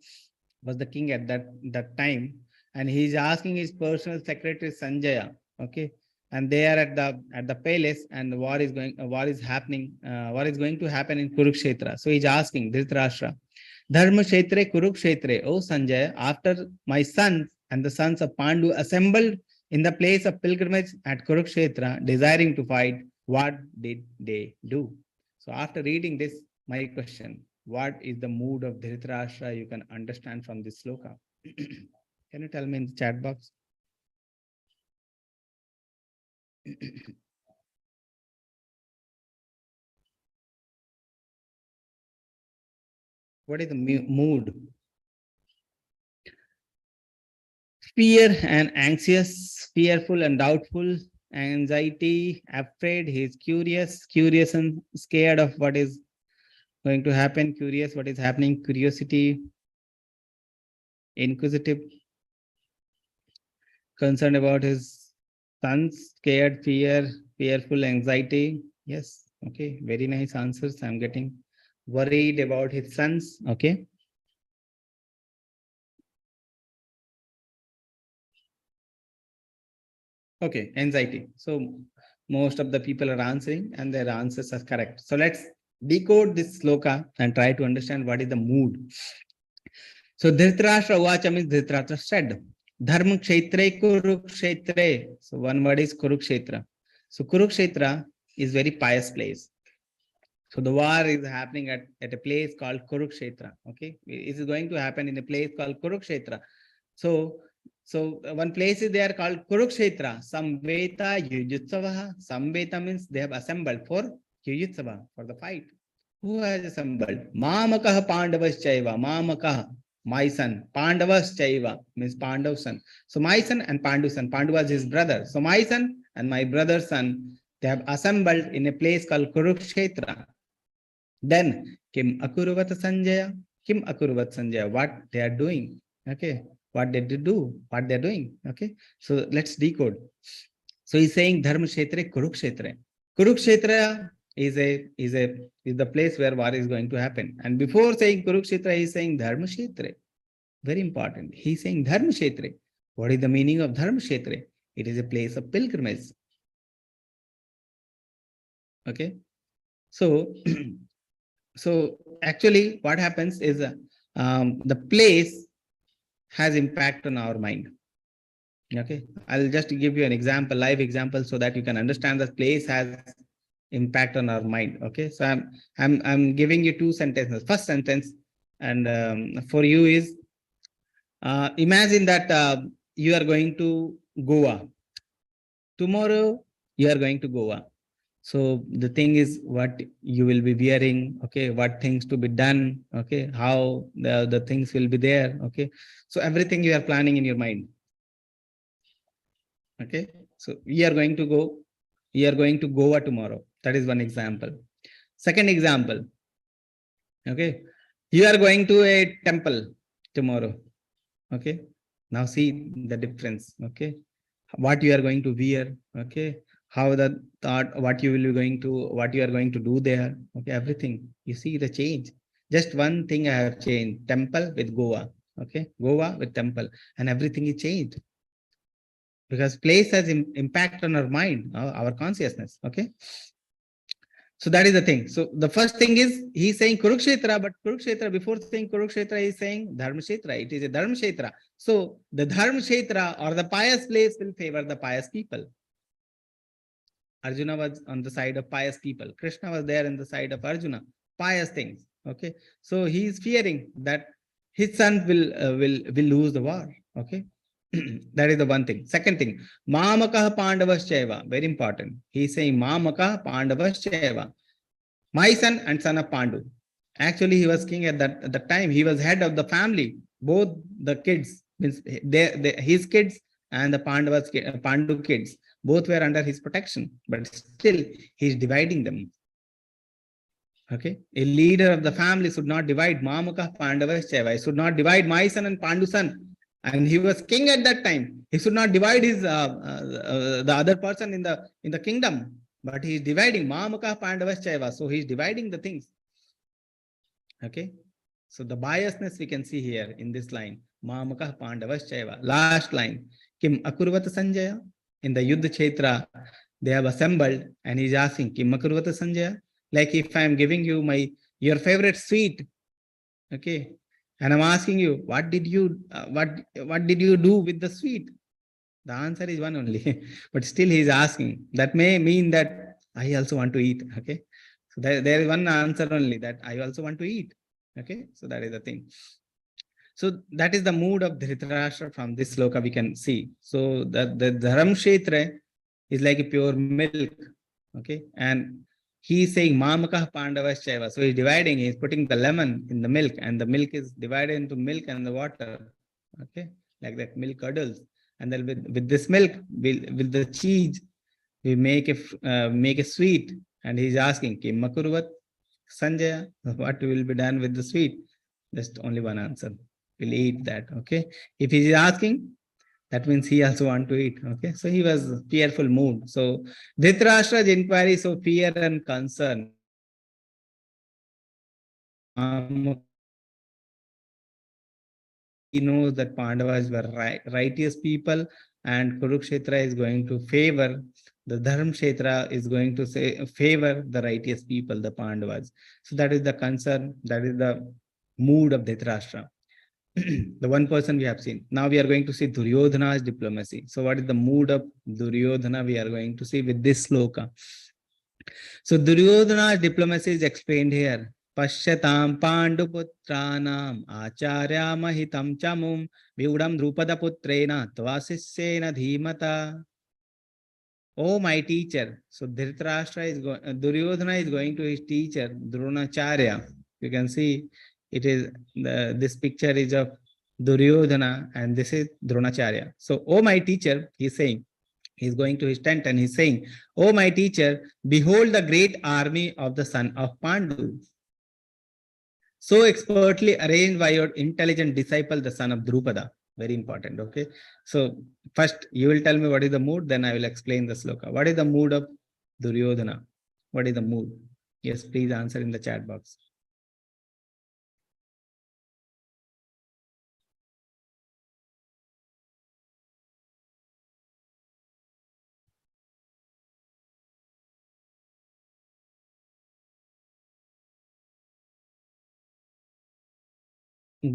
was the king at that time, and he is asking his personal secretary, Sanjaya. Okay. And they are at the palace, and what is going to happen in Kurukshetra. So he's asking Dhritarashtra, Dharma Kshetre Kurukshetre, O Sanjaya, after my sons and the sons of Pandu assembled in the place of pilgrimage at Kurukshetra, desiring to fight, what did they do? So after reading this, my question, what is the mood of Dhritarashtra you can understand from this sloka? Can you tell me in the chat box? What is the mood? Fear and anxious, fearful and doubtful, anxiety, afraid, he is curious and scared of what is going to happen, curious what is happening, curiosity, inquisitive, concerned about his sons, scared, fearful, anxiety. Yes, okay, very nice answers I'm getting. Worried about his sons, okay. Okay, anxiety. So most of the people are answering and their answers are correct. So let's decode this sloka and try to understand what is the mood. So Dhritarashtra Uvacha means Dhritarashtra said, Dharma Kshetre Kurukshetre. So one word is Kurukshetra. So Kurukshetra is very pious place. So the war is happening at a place called Kurukshetra. Okay, it is going to happen in a place called Kurukshetra. So one place is there called Kurukshetra. Samveta Yujitsavaha. Samveta means they have assembled for Yujitsava, for the fight. Who has assembled? Mamakah Pandavas Chaiva. Mamakah, my son. Pandavas Chaiva means Pandav's son. So my son and Pandu's son. Pandu was his brother. So my son and my brother's son, they have assembled in a place called Kurukshetra. Then Kim Akuruvat Sanjaya. Kim Akuruvat Sanjaya. What they are doing. Okay. What did they do? What they're doing. Okay. So let's decode. So he's saying Dharma Kshetra Kurukshetra. Kurukshetra is the place where war is going to happen. And before saying Kurukshetra, he's saying Dharma Kshetra. Very important. He's saying Dharma Kshetra. What is the meaning of Dharma Kshetra? It is a place of pilgrimage. Okay. So so actually what happens is the place has impact on our mind. Okay, I'll just give you an example, live example, so that you can understand that place has impact on our mind. Okay, so I'm giving you two sentences. First sentence, and for you is imagine that you are going to Goa. Tomorrow you are going to Goa. So the thing is what you will be wearing, okay, what things to be done, okay, how the things will be there, okay. So everything you are planning in your mind. Okay, so you are going to Goa tomorrow. That is one example. Second example, okay, you are going to a temple tomorrow. Okay, now see the difference. Okay, what you are going to wear, okay, how the thought, what you are going to do there, okay, everything. You see the change. Just one thing I have changed: temple with Goa. Okay, Goa with temple, and everything is changed. Because place has impact on our mind, our consciousness. Okay, so that is the thing. So the first thing is he's saying Kurukshetra, but Kurukshetra, before saying Kurukshetra, he's saying Dharmashetra. It is a Dharmashetra. So the Dharmashetra or the pious place will favor the pious people. Arjuna was on the side of pious people. Krishna was there on the side of Arjuna. Pious things. Okay, so he is fearing that his son will lose the war. Okay. That is the one thing. Second thing, Mamakah Pandavas Chaiva. Very important. He is saying Mamakah Pandavas Chaiva. My son and son of Pandu. Actually, he was king at that time. He was head of the family. Both the kids, means his kids and the Pandu kids, both were under his protection. But still, he is dividing them. Okay, a leader of the family should not divide Mamakah Pandavas Chaiva. He should not divide my son and Pandu son. And he was king at that time. He should not divide his the other person in the kingdom, but he is dividing Mamakah Pandavas Chaiva. So he is dividing the things. Okay, so the biasness we can see here in this line, Mamakah Pandavas Chaiva. Last line, Kim Akurvata Sanjaya. In the Yuddha Kshetra, they have assembled, and he's asking Kim Akurvata Sanjaya. Like if I am giving you your favorite sweet, okay, and I'm asking you, what did you do with the sweet? The answer is one only, but still he is asking. That may mean that I also want to eat. Okay. So there is one answer only, that I also want to eat. Okay. So that is the thing. So that is the mood of Dhritarashtra from this sloka we can see. So the Dharam Kshetra is like a pure milk. Okay. And he is saying Mamakah Pandavas Chaiva. So he's dividing, he's putting the lemon in the milk, and the milk is divided into milk and the water. Okay. Like that milk curdles. And then with this milk, with the cheese, we make a sweet. And he's asking, Kim Makurvat Sanjaya, what will be done with the sweet? Just only one answer. We'll eat that. Okay. If he is asking, that means he also want to eat. Okay. So he was fearful mood. So Dhritarashtra's inquiry, so fear and concern. He knows that Pandavas were righteous people, and Kurukshetra is going to favor, the Dharmkshetra is going to favor the righteous people, the Pandavas. So that is the concern, that is the mood of Dhritarashtra. The one person we have seen. Now we are going to see Duryodhana's diplomacy. So what is the mood of Duryodhana we are going to see with this sloka. So Duryodhana's diplomacy is explained here. Pashyatam Panduputranam Acharya Mahitam Chamum Viudam Drupada Putrena Tvasisyena Dhimata. Oh, my teacher. So Dhritarashtra is going, Duryodhana is going to his teacher, Dronacharya. You can see it is this picture is of Duryodhana and this is Dronacharya. So, oh, my teacher, he's saying, he's going to his tent and he's saying, oh, my teacher, behold the great army of the son of Pandu, so expertly arranged by your intelligent disciple, the son of Drupada. Very important. Okay. So first you will tell me what is the mood, then I will explain the sloka. What is the mood of Duryodhana? What is the mood? Yes, please answer in the chat box.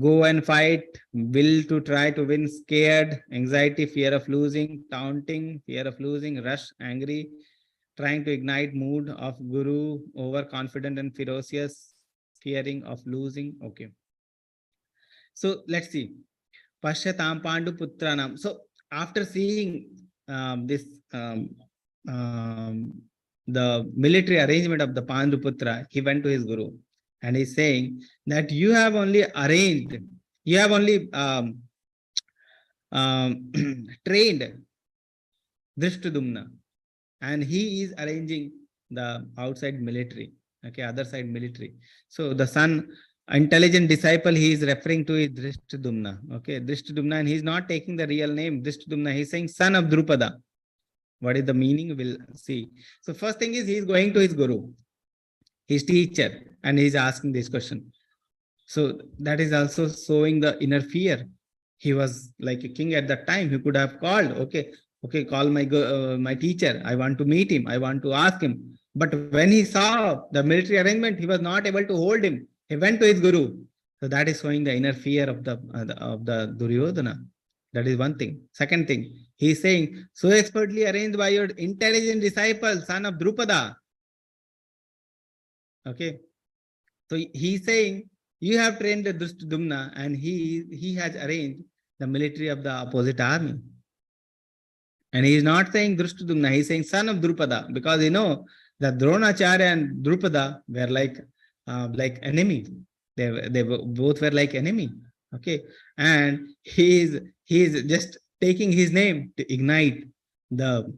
Go and fight, will to try to win, scared, anxiety, fear of losing, taunting, fear of losing, rush, angry, trying to ignite mood of guru, overconfident and ferocious, fearing of losing. Okay. So let's see. Pashyatam Pandu Putranam. So after seeing this, the military arrangement of the Pandu Putra, he went to his guru. And he's saying that you have only arranged, you have only trained Drishtadumna, and he is arranging the outside military, okay, other side military. So the son, intelligent disciple, he is referring to is Drishtadumna, okay, Drishtadumna, and he's not taking the real name Drishtadumna, he's saying son of Drupada. What is the meaning? We'll see. So first thing is he is going to his guru, his teacher, and he's asking this question. So that is also showing the inner fear. He was like a king at that time. He could have called, okay, call my teacher. I want to meet him. I want to ask him. But when he saw the military arrangement, he was not able to hold him. He went to his guru. So that is showing the inner fear of the Duryodhana. That is one thing. Second thing, he is saying, so expertly arranged by your intelligent disciple, son of Drupada. Okay. So he's saying, you have trained the Drishtadumna and he has arranged the military of the opposite army. And he is not saying Drishtadumna, he is saying son of Drupada, because you know that Dronacharya and Drupada were like enemy. They both were like enemy. Okay. And he is just taking his name to ignite the,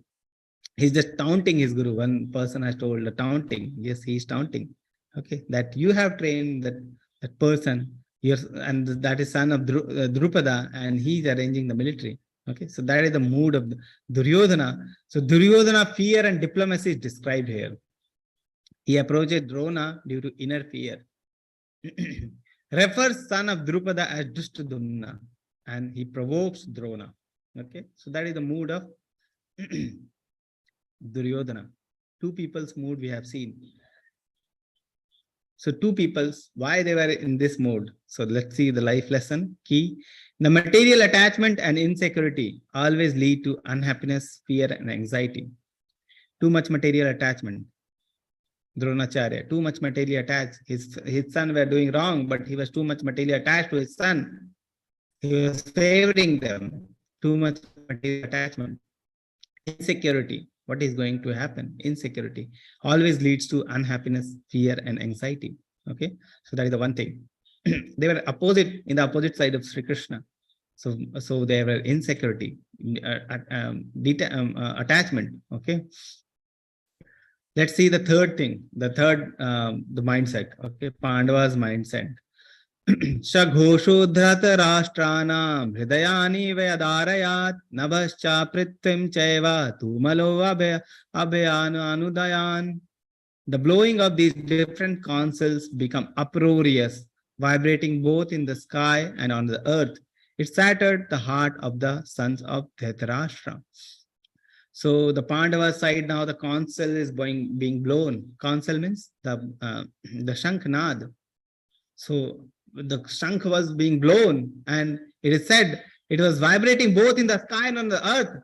he's just taunting his guru. One person has told the taunting. Yes, he is taunting. Okay, that you have trained that person, and that is son of Drupada, and he is arranging the military. Okay, so that is the mood of Duryodhana. So Duryodhana fear and diplomacy is described here. He approaches Drona due to inner fear. Refers son of Drupada as Drishtadumna, and he provokes Drona. Okay, so that is the mood of Duryodhana. Two people's mood we have seen. So two people's, why they were in this mode. So let's see the life lesson. Key. The material attachment and insecurity always lead to unhappiness, fear, and anxiety. too much material attachment. Dronacharya, too much material attached. His son were doing wrong, but he was too much material attached to his son. He was favoring them. Too much material attachment. Insecurity. What is going to happen? Insecurity always leads to unhappiness, fear, and anxiety. Okay, so that is the one thing. They were opposite, in the opposite side of Sri Krishna. So they were insecurity, attachment. Okay. Let's see the third thing. The third, the mindset. Okay, Pandava's mindset. Shaghosho dhrata rashtrana hridayani veyadarayat nabhascha prithvim chaiva tumalo abhayanudayan. The blowing of these different councils become uproarious, vibrating both in the sky and on the earth. It shattered the heart of the sons of Dhritarashtra. So the Pandava side now, the council is being blown. Council means the Shankhnad. So the Shankh was being blown, and it is said it was vibrating both in the sky and on the earth.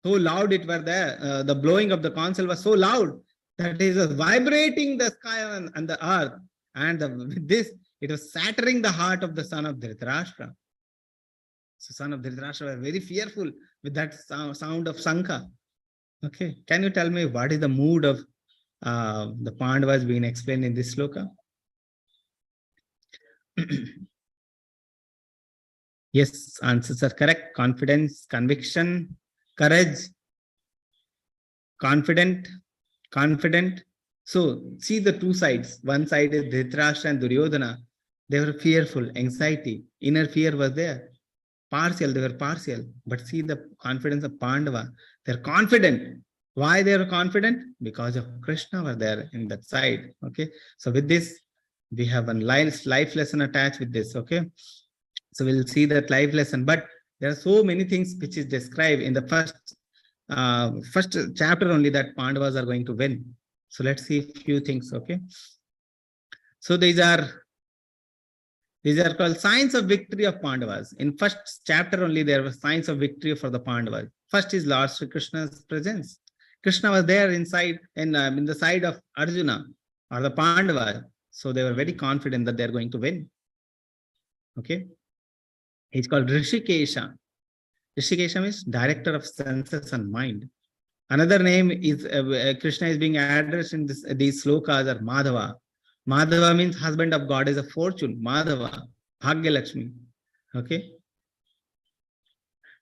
So loud it was there. The blowing of the council was so loud that it was vibrating the sky and the earth. And with this, it was shattering the heart of the son of Dhritarashtra. So son of Dhritarashtra were very fearful with that sound of Shankha. Okay, can you tell me what is the mood of the Pandavas being explained in this sloka? Yes, answers are correct. Confidence, conviction, courage, confident. So see the two sides. One side is Dhritarashtra and Duryodhana. They were fearful, anxiety, inner fear was there. Partial, they were partial. But see the confidence of Pandava. They're confident. Why they are confident? Because of Krishna were there in that side. Okay. So with this, we have a life lesson attached with this. Okay. So we'll see that life lesson. But there are so many things which is described in the first chapter only, that Pandavas are going to win. So let's see a few things. Okay. So these are called signs of victory of Pandavas. In first chapter only, there were signs of victory for the Pandavas. First is Lord Sri Krishna's presence. Krishna was there inside in the side of Arjuna or the Pandavas. So they were very confident that they're going to win. Okay. He's called Rishikesha. Rishikesha means director of senses and mind. Another name is Krishna is being addressed in these slokas are Madhava. Madhava means husband of goddess of fortune. Madhava, Bhagya Lakshmi. Okay.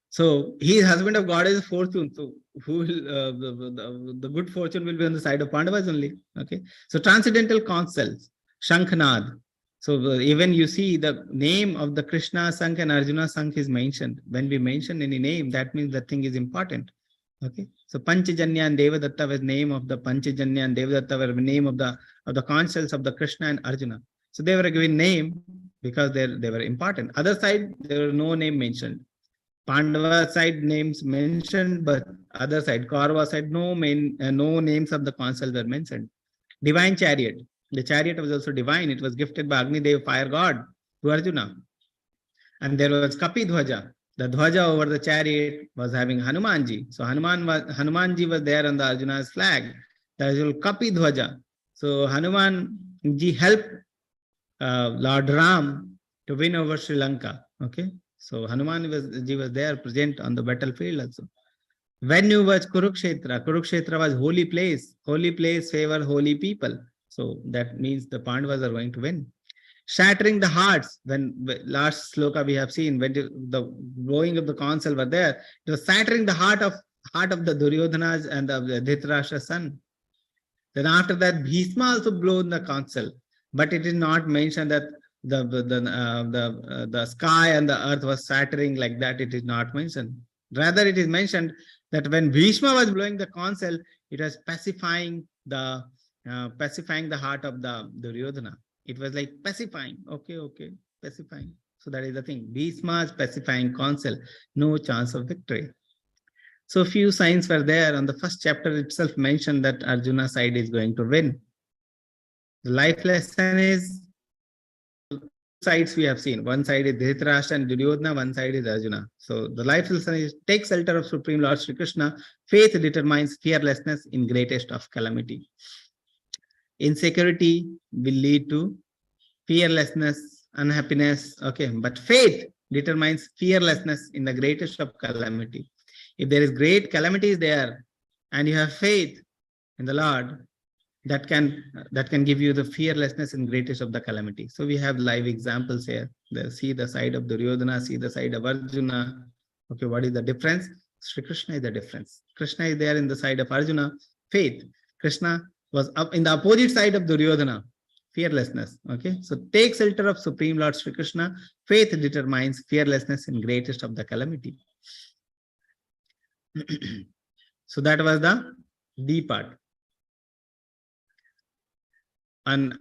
So he is husband of goddess of fortune. So who will the good fortune will be on the side of Pandavas only. Okay. So transcendental councils, Shankhnad. So even you see the name of the Krishna Sankh and Arjuna Sankh is mentioned. When we mention any name, that means the thing is important. Okay. So Panchajanya and Devadatta was name of the Panchajanya, and Devadatta were the name of the councils of the Krishna and Arjuna. So they were given name because they were important. Other side, there were no name mentioned. Pandava side names mentioned, but other side, Kaurava side, no names of the council were mentioned. Divine chariot. The chariot was also divine. It was gifted by Agni Dev, fire god, to Arjuna. And there was Kapi Dhwaja. The Dhwaja over the chariot was having Hanumanji. So Hanumanji was there on the Arjuna's flag. That is called Kapi Dhwaja. So Hanumanji helped Lord Ram to win over Sri Lanka. Okay. So Hanumanji was there present on the battlefield also. Venue was Kurukshetra. Kurukshetra was holy place. Holy place favor holy people. So that means the Pandavas are going to win. Shattering the hearts. When last sloka we have seen, when the blowing of the council were there, it was shattering the heart of the Duryodhanas and the Dhritarashtra's son. Then after that, Bhishma also blown the council, but it is not mentioned that the sky and the earth was shattering like that. It is not mentioned. Rather, it is mentioned that when Bhishma was blowing the council, it was pacifying the heart of the Duryodhana. It was like pacifying. Okay, pacifying. So that is the thing. Bhishma's pacifying counsel, no chance of victory. So few signs were there. On the first chapter itself mentioned that Arjuna's side is going to win. The life lesson is sides we have seen. One side is Dhritarashtra and Duryodhana, one side is Arjuna. So the life lesson is take shelter of Supreme Lord Shri Krishna. Faith determines fearlessness in greatest of calamity. Insecurity will lead to fearlessness, unhappiness. Okay, but faith determines fearlessness in the greatest of calamity. If there is great calamity is there, and you have faith in the Lord, that can give you the fearlessness in greatest of the calamity. So we have live examples here. See the side of Duryodhana, see the side of Arjuna. Okay, what is the difference? Sri Krishna is the difference. Krishna is there in the side of Arjuna, faith. Krishna was up in the opposite side of Duryodhana, fearlessness. Okay, so take shelter of Supreme Lord Sri Krishna. Faith determines fearlessness in greatest of the calamity. So that was the D part. And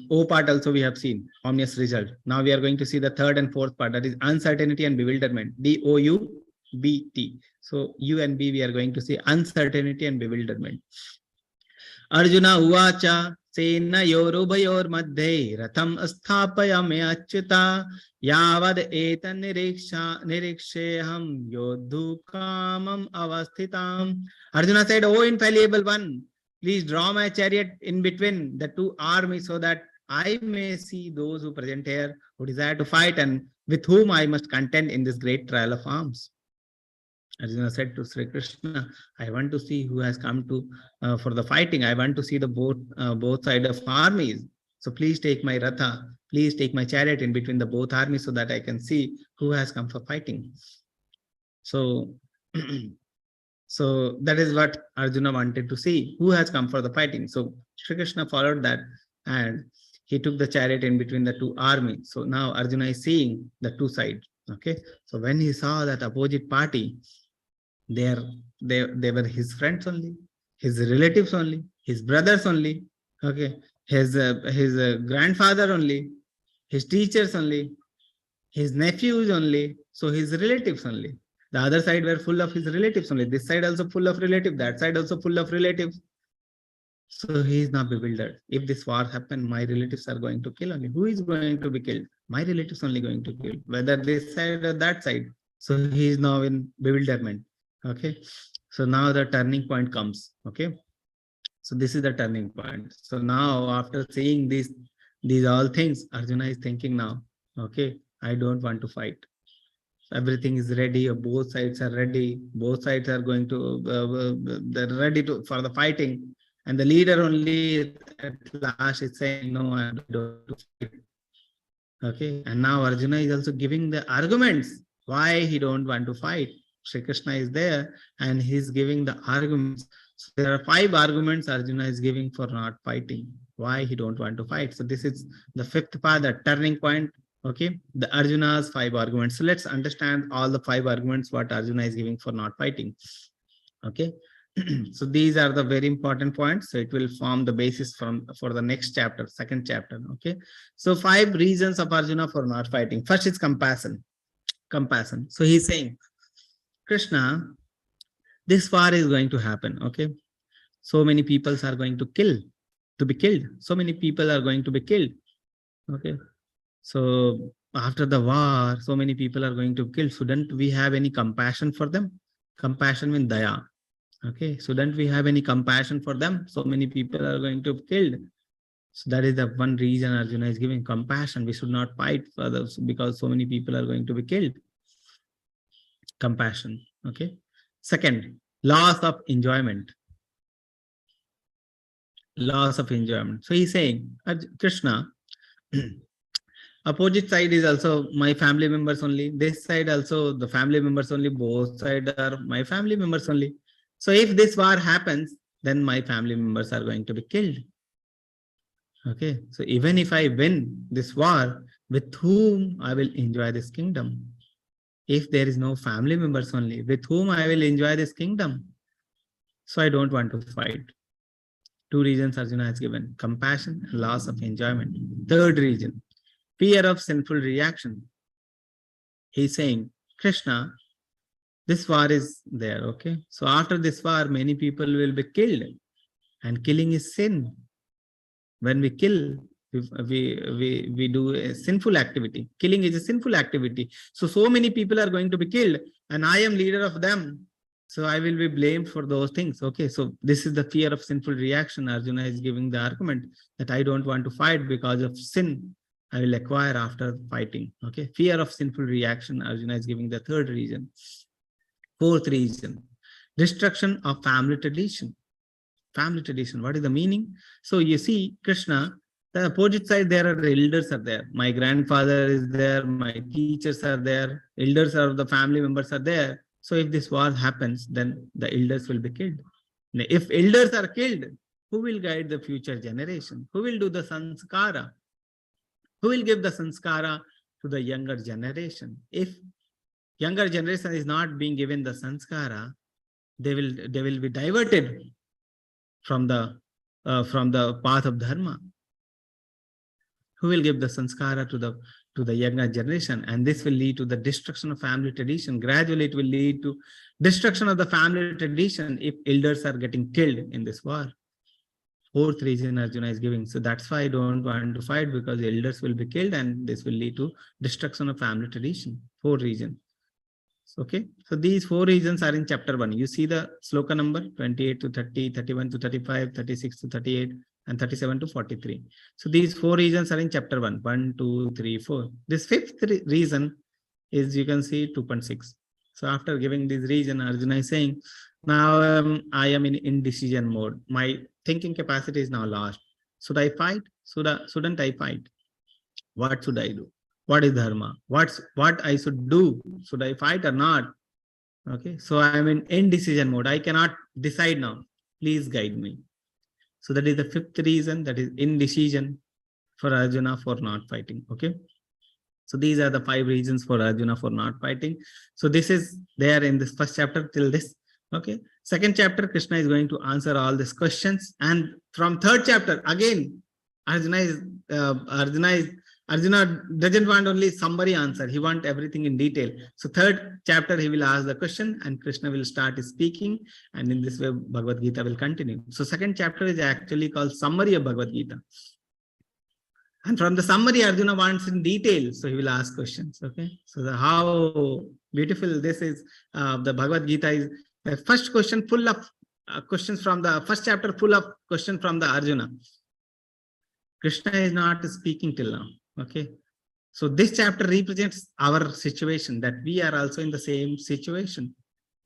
O part also we have seen, omnious result. Now we are going to see the third and fourth part, that is uncertainty and bewilderment, D-O-U-B-T. So U and B we are going to see uncertainty and bewilderment. Arjuna uvacha sena yorubhayor madhye ratham asthapayame achyuta yavad etan niriksheham yodhu kamam avasthitam. Arjuna said, "O infallible one, please draw my chariot in between the two armies so that I may see those who present here who desire to fight and with whom I must contend in this great trial of arms." Arjuna said to Sri Krishna, "I want to see who has come to for the fighting. I want to see the both sides of armies. So please take my ratha, please take my chariot in between the both armies so that I can see who has come for fighting." So so that is what Arjuna wanted to see, who has come for the fighting. So Sri Krishna followed that and he took the chariot in between the two armies. So now Arjuna is seeing the two sides. Okay, so when he saw that opposite party, they were his friends only, his relatives only, his brothers only, okay, his grandfather only, his teachers only, his nephews only, so his relatives only. The other side were full of his relatives only. This side also full of relatives, that side also full of relatives. So he is not bewildered. If this war happen, my relatives are going to kill only. Who is going to be killed? My relatives only going to kill, whether this side or that side. So he is now in bewilderment. Okay. So now the turning point comes. Okay. So this is the turning point. So now after seeing these all things, Arjuna is thinking now, okay, I don't want to fight. Everything is ready. Both sides are ready. Both sides are going to, they're ready for the fighting. And the leader only at last is saying, "No, I don't fight." Okay. And now Arjuna is also giving the arguments why he don't want to fight. Shri Krishna is there and he's giving the arguments. So there are 5 arguments Arjuna is giving for not fighting, why he don't want to fight. So this is the 5th part, the turning point. Okay, the Arjuna's 5 arguments. So let's understand all the 5 arguments what Arjuna is giving for not fighting. Okay. So these are the very important points. So it will form the basis for the next chapter, 2nd chapter. Okay. So 5 reasons of Arjuna for not fighting. First is compassion. Compassion. So he's saying, Krishna, this war is going to happen. Okay. So many people are going to be killed. So many people are going to be killed. Okay. So after the war, so many people are going to be killed. Shouldn't we have any compassion for them? Compassion means daya. Okay, shouldn't we have any compassion for them? So many people are going to be killed. So that is the one reason Arjuna is giving compassion. We should not fight for others because so many people are going to be killed. Compassion. Okay. Second, loss of enjoyment. Loss of enjoyment. So he's saying, Krishna, opposite side is also my family members only. This side also the family members only. Both sides are my family members only. So if this war happens, then my family members are going to be killed. Okay. So even if I win this war, with whom I will enjoy this kingdom? If there is no family members only, with whom I will enjoy this kingdom? So I don't want to fight. 2 reasons Arjuna has given: compassion and loss of enjoyment. 3rd reason, fear of sinful reaction. He's saying, Krishna, this war is there, okay? So after this war, many people will be killed. And killing is sin. When we kill, we do a sinful activity. Killing is a sinful activity. So many people are going to be killed, and I am leader of them. So I will be blamed for those things. Okay, so this is the fear of sinful reaction. Arjuna is giving the argument that I don't want to fight because of sin I will acquire after fighting. Okay, fear of sinful reaction. Arjuna is giving the third reason. Fourth reason, destruction of family tradition. Family tradition, what is the meaning? So you see, Krishna, the opposite side, there are elders are there. My grandfather is there, my teachers are there, elders of the family members are there. So if this war happens, then the elders will be killed. If elders are killed, who will guide the future generation? Who will do the sanskara? Who will give the sanskara to the younger generation? If younger generation is not being given the sanskara, they will be diverted from the path of dharma. Who will give the sanskara to the younger generation? And this will lead to the destruction of family tradition. Gradually, it will lead to destruction of the family tradition if elders are getting killed in this war. Fourth reason Arjuna is giving. So that's why I don't want to fight, because elders will be killed and this will lead to destruction of family tradition. Four reasons. Okay, so these four reasons are in chapter 1. You see the sloka number 28 to 30, 31 to 35, 36 to 38, and 37 to 43. So these four reasons are in chapter 1. 1, 2, 3, 4. This fifth reason is, you can see, 2.6. So after giving this reason, Arjuna is saying, now I am in indecision mode. My thinking capacity is now lost. Should I fight? Shouldn't I fight? What should I do? What is dharma? What I should do? Should I fight or not? Okay, so I am in indecision mode. I cannot decide now. Please guide me. So that is the fifth reason, that is indecision for Arjuna for not fighting. Okay, so these are the 5 reasons for Arjuna for not fighting. So this is there in this first chapter till this. Okay, second chapter, Krishna is going to answer all these questions, and from third chapter again, Arjuna doesn't want only summary answer. He wants everything in detail. So third chapter, he will ask the question and Krishna will start speaking. And in this way, Bhagavad Gita will continue. So second chapter is actually called summary of Bhagavad Gita. And from the summary, Arjuna wants in detail. So he will ask questions. Okay. So how beautiful this is. The Bhagavad Gita is the first question full of questions from the first chapter, full of questions from the Arjuna. Krishna is not speaking till now. Okay, so this chapter represents our situation, that we are also in the same situation.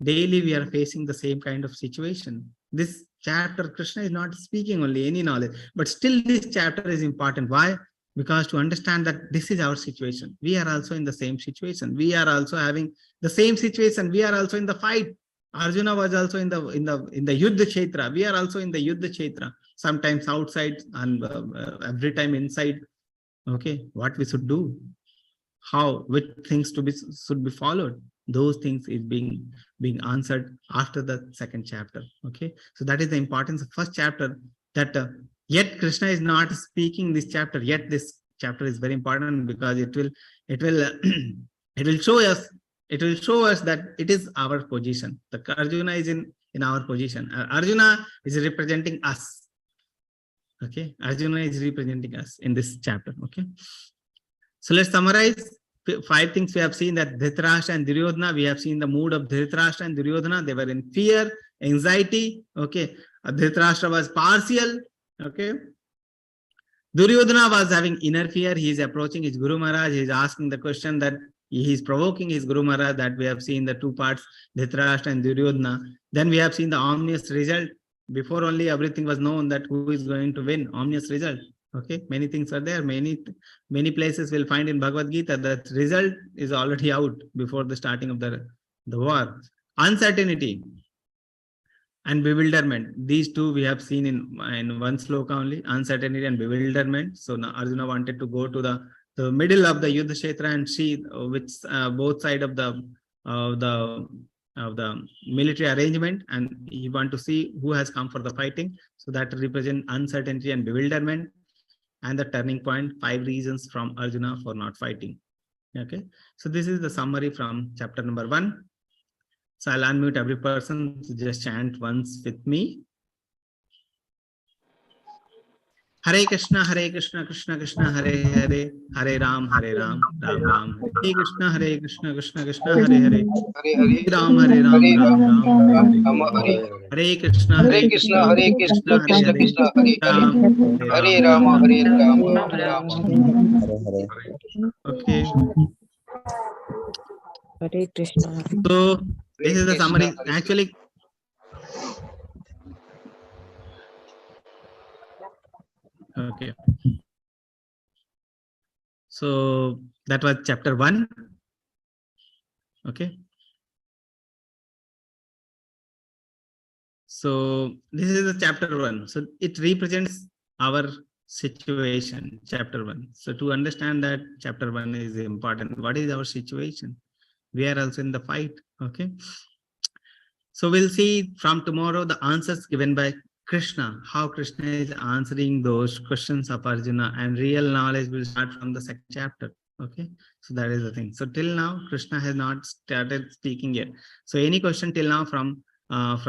Daily we are facing the same kind of situation. This chapter, Krishna is not speaking only any knowledge, but still this chapter is important. Why? Because to understand that this is our situation. We are also in the same situation. We are also having the same situation. We are also in the fight. Arjuna was also in the Yuddha Kshetra. We are also in the Yuddha Kshetra. Sometimes outside and every time inside. Okay, what we should do, how, which things should be followed, those things is being answered after the second chapter. Okay, so that is the importance of first chapter, that yet Krishna is not speaking this chapter, yet this chapter is very important, because it will show us that it is our position. The Arjuna is in our position. Arjuna is representing us. Okay, Arjuna is representing us in this chapter. Okay, so let's summarize 5 things we have seen. That Dhritarashtra and Duryodhana, we have seen the mood of Dhritarashtra and Duryodhana. They were in fear, anxiety. Okay, Dhritarashtra was partial. Okay, Duryodhana was having inner fear. He is approaching his Guru Maharaj. He is asking the question, that he is provoking his Guru Maharaj. That we have seen the 2 parts, Dhritarashtra and Duryodhana. Then we have seen the ominous result. Before only everything was known, that who is going to win, ominous result. Okay, many things are there. Many places will find in Bhagavad Gita that result is already out before the starting of the war. Uncertainty and bewilderment. These 2 we have seen in one sloka only, uncertainty and bewilderment. So now Arjuna wanted to go to the middle of the Yuddha Kshetra and see which both sides of the military arrangement, and you want to see who has come for the fighting. So that represent uncertainty and bewilderment. And the turning point, 5 reasons from Arjuna for not fighting. Okay, so this is the summary from chapter number 1. So I'll unmute every person to just chant once with me. Hare Krishna, Krishna Krishna, Hare Hare, Hare Ram, Ram Ram. Hare Krishna, Krishna Krishna, Hare Hare, Hare Hare, Hare Ram, Hare Ram Ram. Rama, Hare Krishna, Hare Krishna, Hare Krishna, Krishna, Hare Krishna Hare, Krishna, Hare Hare, Ram, Hare Rama, Hare Rama, Hare Rama. Okay, Hare Krishna. so this Hare is the Krishna, summary. Hare Actually, okay. So that was chapter 1. Okay. So this is the chapter 1. So it represents our situation, chapter 1. So to understand that chapter 1 is important. What is our situation? We are also in the fight. Okay. So we'll see from tomorrow the answers given by Krishna, how Krishna is answering those questions of Arjuna, and real knowledge will start from the second chapter. Okay, so that is the thing. So till now, Krishna has not started speaking yet. So any question till now from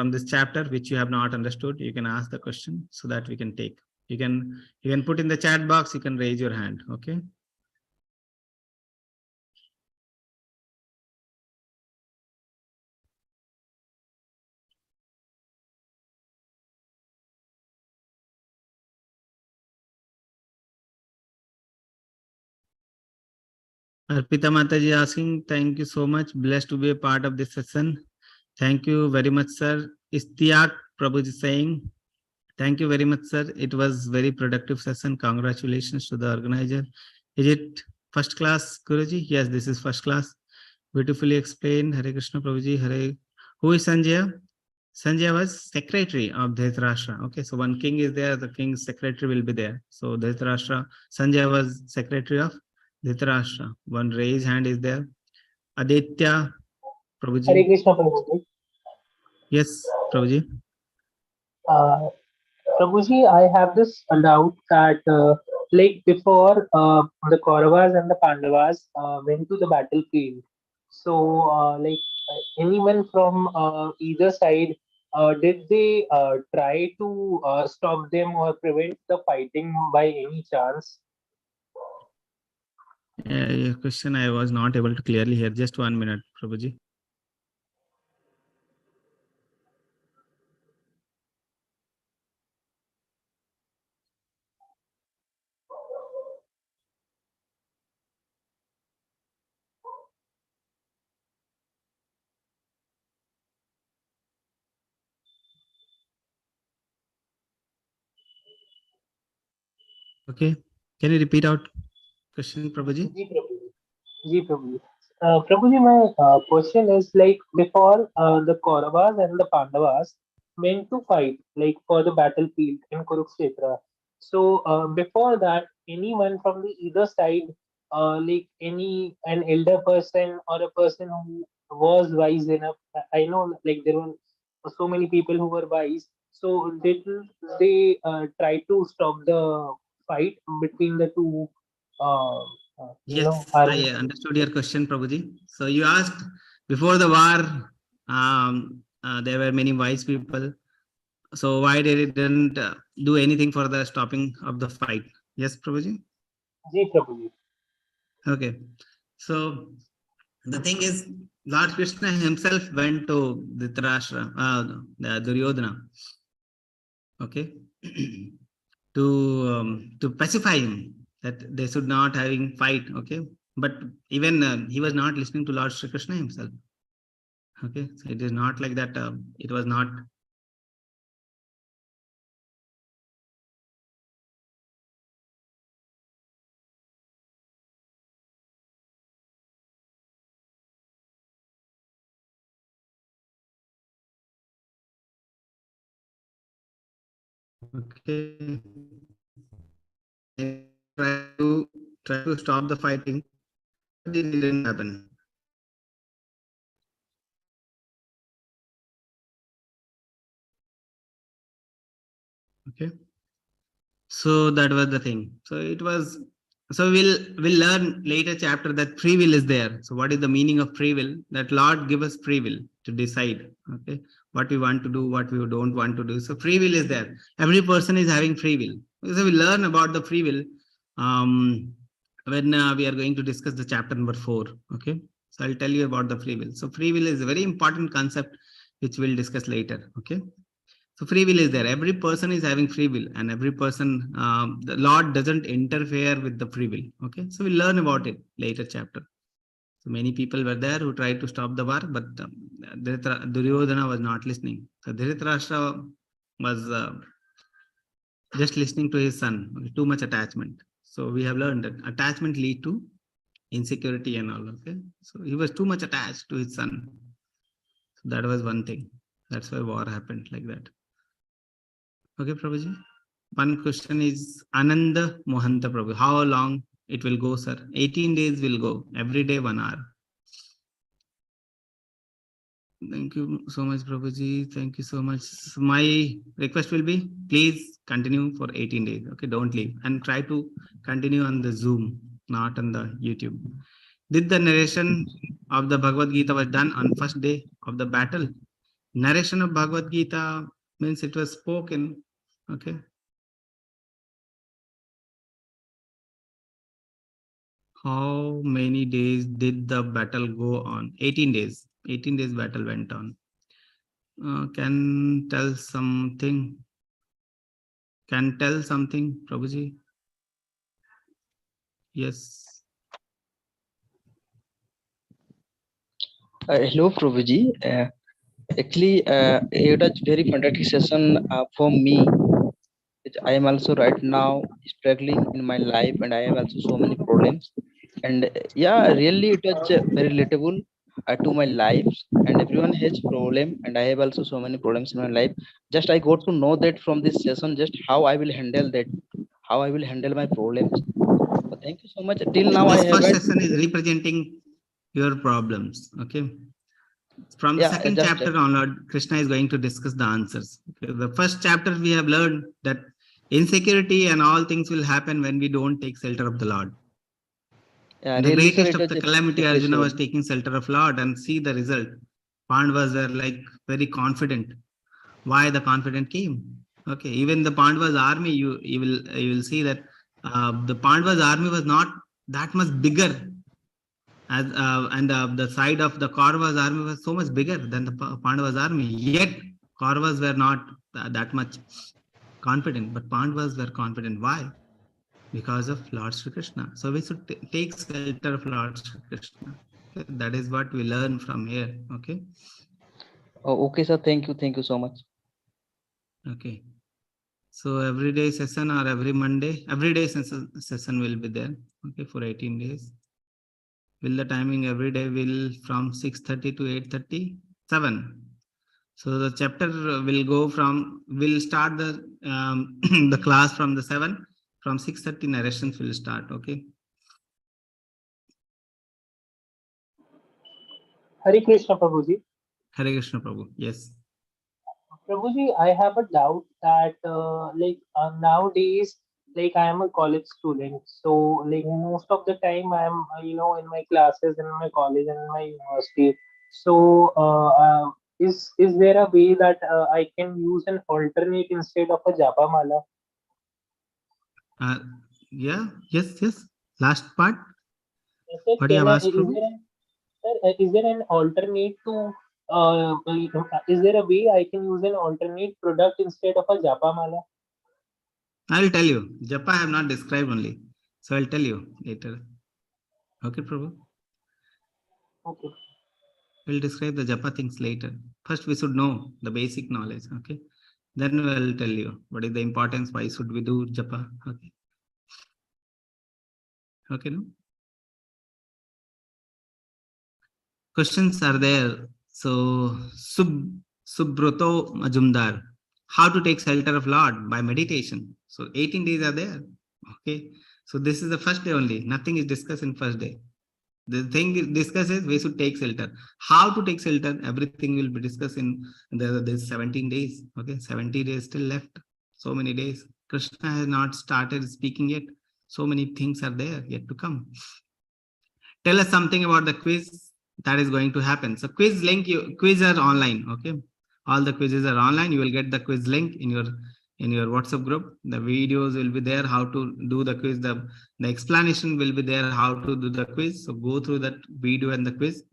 this chapter which you have not understood, you can ask the question so that we can take. You can put in the chat box. You can raise your hand. Okay. Arpita Mataji asking, thank you so much. Blessed to be a part of this session. Thank you very much, sir. Istiak Prabhuji saying, thank you very much, sir. It was very productive session. Congratulations to the organizer. Is it first class, Guruji? Yes, this is first class. Beautifully explained. Hare Krishna Prabhuji. Hare. Who is Sanjaya? Sanjaya was secretary of Dhritarashtra. Okay, so one king is there, the king's secretary will be there. So Dhritarashtra, Sanjaya was secretary of Dhritarashtra. One raised hand is there. Aditya Prabhuji. Hare Krishna, Prabhuji. Yes, Prabhuji. Uh, Prabhuji, I have this doubt that, like before, the Kauravas and the Pandavas went to the battlefield. So, anyone from either side, did they try to stop them or prevent the fighting by any chance? Your question I was not able to clearly hear. Just 1 minute, Prabhuji. Okay. Can you repeat out question, Prabhuji? Ji, Prabhuji. Ji, Prabhuji. Prabhuji, my question is like before the Kauravas and the Pandavas went to fight like for the battlefield in Kurukshetra. So before that, anyone from the either side, like an elder person or a person who was wise enough. I know like there were so many people who were wise. So did they try to stop the fight between the two? Uh, Yes, I armies? understood your question, Prabhuji. So you asked before the war, there were many wise people. So why they didn't do anything for the stopping of the fight? Yes, Prabhuji? Ji, Prabhuji. Okay. So the thing is, Lord Krishna himself went to Dhritarashtra, the Duryodhana. Okay. to pacify him that they should not having fight. Okay. But even he was not listening to Lord Shri Krishna himself. Okay. So it is not like that. It was not. Okay. Try to stop the fighting, but it didn't happen. Okay. So that was the thing. So it was. So we'll learn later chapter that free will is there. So what is the meaning of free will? That Lord give us free will to decide. Okay, what we want to do, what we don't want to do. So free will is there. Every person is having free will. So we learn about the free will when we are going to discuss the chapter number 4. Okay, so I'll tell you about the free will. So free will is a very important concept which we'll discuss later. Okay, so free will is there. Every person is having free will, and every person, the Lord doesn't interfere with the free will. Okay, so we'll learn about it later chapter. So many people were there who tried to stop the war, but Duryodhana was not listening. So Dhritarashtra was just listening to his son. Too much attachment. So we have learned that attachment lead to insecurity and all. Okay, so he was too much attached to his son. So that was one thing. That's why war happened like that. Okay, Prabhuji. One question is Ananda Mohanta Prabhu. How long it will go, sir? 18 days will go. Every day 1 hour. Thank you so much, Prabhuji. Thank you so much. My request will be, please continue for 18 days. Okay, don't leave. And try to continue on the Zoom, not on the YouTube. Did the narration of the Bhagavad Gita was done on first day of the battle? Narration of Bhagavad Gita means it was spoken. Okay. How many days did the battle go on? 18 days. 18 days battle went on. Can tell something. Can tell something, Prabhuji? Yes. Hello, Prabhuji. Actually, it was very fantastic session for me. I am also right now struggling in my life, and I have also so many problems. And yeah, really, it was very relatable to my life. And everyone has problem, and I have also so many problems in my life. Just I got to know that from this session, just how I will handle that, how I will handle my problems. So thank you so much. Till now, I This first haven't. session is representing your problems. Okay. From the second Just chapter onward, Krishna is going to discuss the answers. Okay. The first chapter we have learned that insecurity and all things will happen when we don't take shelter of the Lord. The really, sir, greatest it of the was calamity, Arjuna appreciable. was taking shelter of Lord, and see the result. Pandavas were like very confident. Why the confident came? Okay, even the Pandavas army, you will see that the Pandavas army was not that much bigger as and the side of the Kauravas army was so much bigger than the Pandavas army. Yet Kauravas were not that much confident, but Pandavas were confident. Why? Because of Lord Sri Krishna. So we should take shelter of Lord Sri Krishna. Okay? That is what we learn from here. Okay. Oh, okay, sir. Thank you so much. Okay. So every day session or every Monday, every day session will be there. Okay, for 18 days. Will the timing every day will from 6:30 to 8:30? 7. So the chapter will go from, will start the the class from the 7. From 6:30 narrations will start. Okay. Hare Krishna, Prabhuji. Hare Krishna Prabhu. Yes. Prabhuji, I have a doubt that nowadays, like I am a college student, so like most of the time I am in my classes in my college and in my university. So is there a way that I can use an alternate instead of a japa mala? Yeah. Yes. Last part. Yes, sir, What do you have asked, Prabhu? is there an alternate to is there a way I can use an alternate product instead of a japa mala? I'll tell you. Japa I have not described only. So I'll tell you later. Okay, Prabhu. Okay. We'll describe the japa things later. First, we should know the basic knowledge. Okay. Then we'll tell you what is the importance. Why should we do japa? Okay. Okay, no? Questions are there. So, Subroto Majumdar. How to take shelter of Lord? By meditation. So 18 days are there. Okay. So this is the first day only. Nothing is discussed in first day. The thing discussed is we should take shelter. How to take shelter? Everything will be discussed in this 17 days. Okay. 70 days still left. So many days. Krishna has not started speaking yet. So many things are there yet to come. Tell us something about the quiz that is going to happen. So quiz link, quiz are online. Okay. All the quizzes are online. You will get the quiz link in in your WhatsApp group. The videos will be there, how to do the quiz. The explanation will be there, how to do the quiz. So go through that video and the quiz,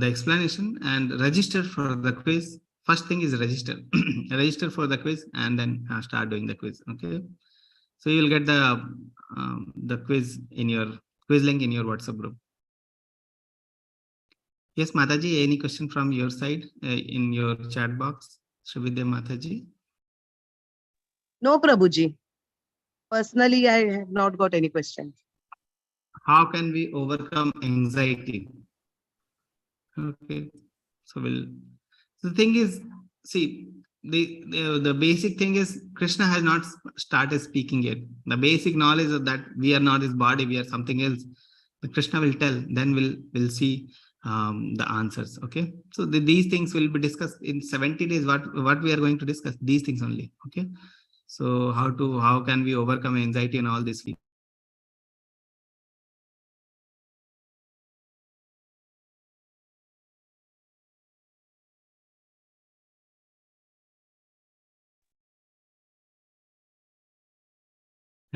the explanation, and register for the quiz. First thing is register. Register for the quiz and then start doing the quiz. Okay. So you will get the quiz in your quiz link in your WhatsApp group. Yes, Mataji, any question from your side in your chat box? Shubhidya Mataji? No, Prabhuji. Personally, I have not got any question. How can we overcome anxiety? Okay, so the thing is, see, the basic thing is Krishna has not started speaking yet. The basic knowledge of that we are not his body, we are something else. The Krishna will tell, then we'll see the answers. Okay, so these things will be discussed in 70 days. What we are going to discuss, these things only. Okay, so how can we overcome anxiety and all this?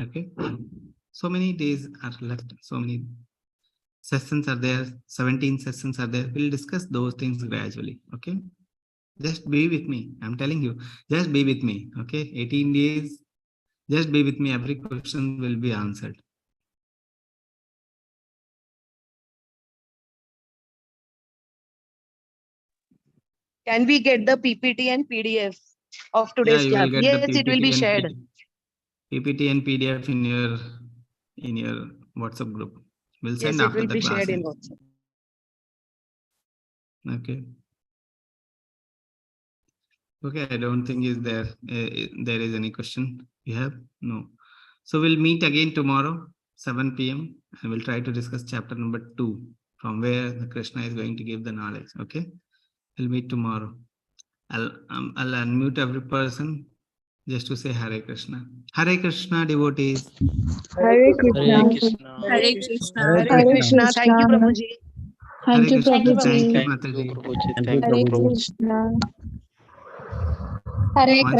Okay, so many days are left, so many sessions are there, 17 sessions are there. We'll discuss those things gradually. Okay, just be with me. I'm telling you, just be with me. Okay, 18 days, just be with me. Every question will be answered. Can we get the PPT and PDF of today's you class? will get Yes, the it will be shared. PPT and PDF in your WhatsApp group. We'll send Yes, it after will the be class. shared in WhatsApp. Okay. Okay, I don't think there is any question you have. No. So we'll meet again tomorrow, 7 p.m. and we'll try to discuss chapter number 2, from where the Krishna is going to give the knowledge. Okay, we'll meet tomorrow. I'll unmute every person just to say Hare Krishna. Hare Krishna, devotees. Hare Hare Krishna. Krishna. Hare Krishna. Hare Krishna. Thank you, Prabhuji. Hare Thank you, Krishna. Prabhuji. Thank you, Thank you, Mataji. Prabhuji. Thank Thank you, you, Hare Prabhuji. Krishna. Hare Once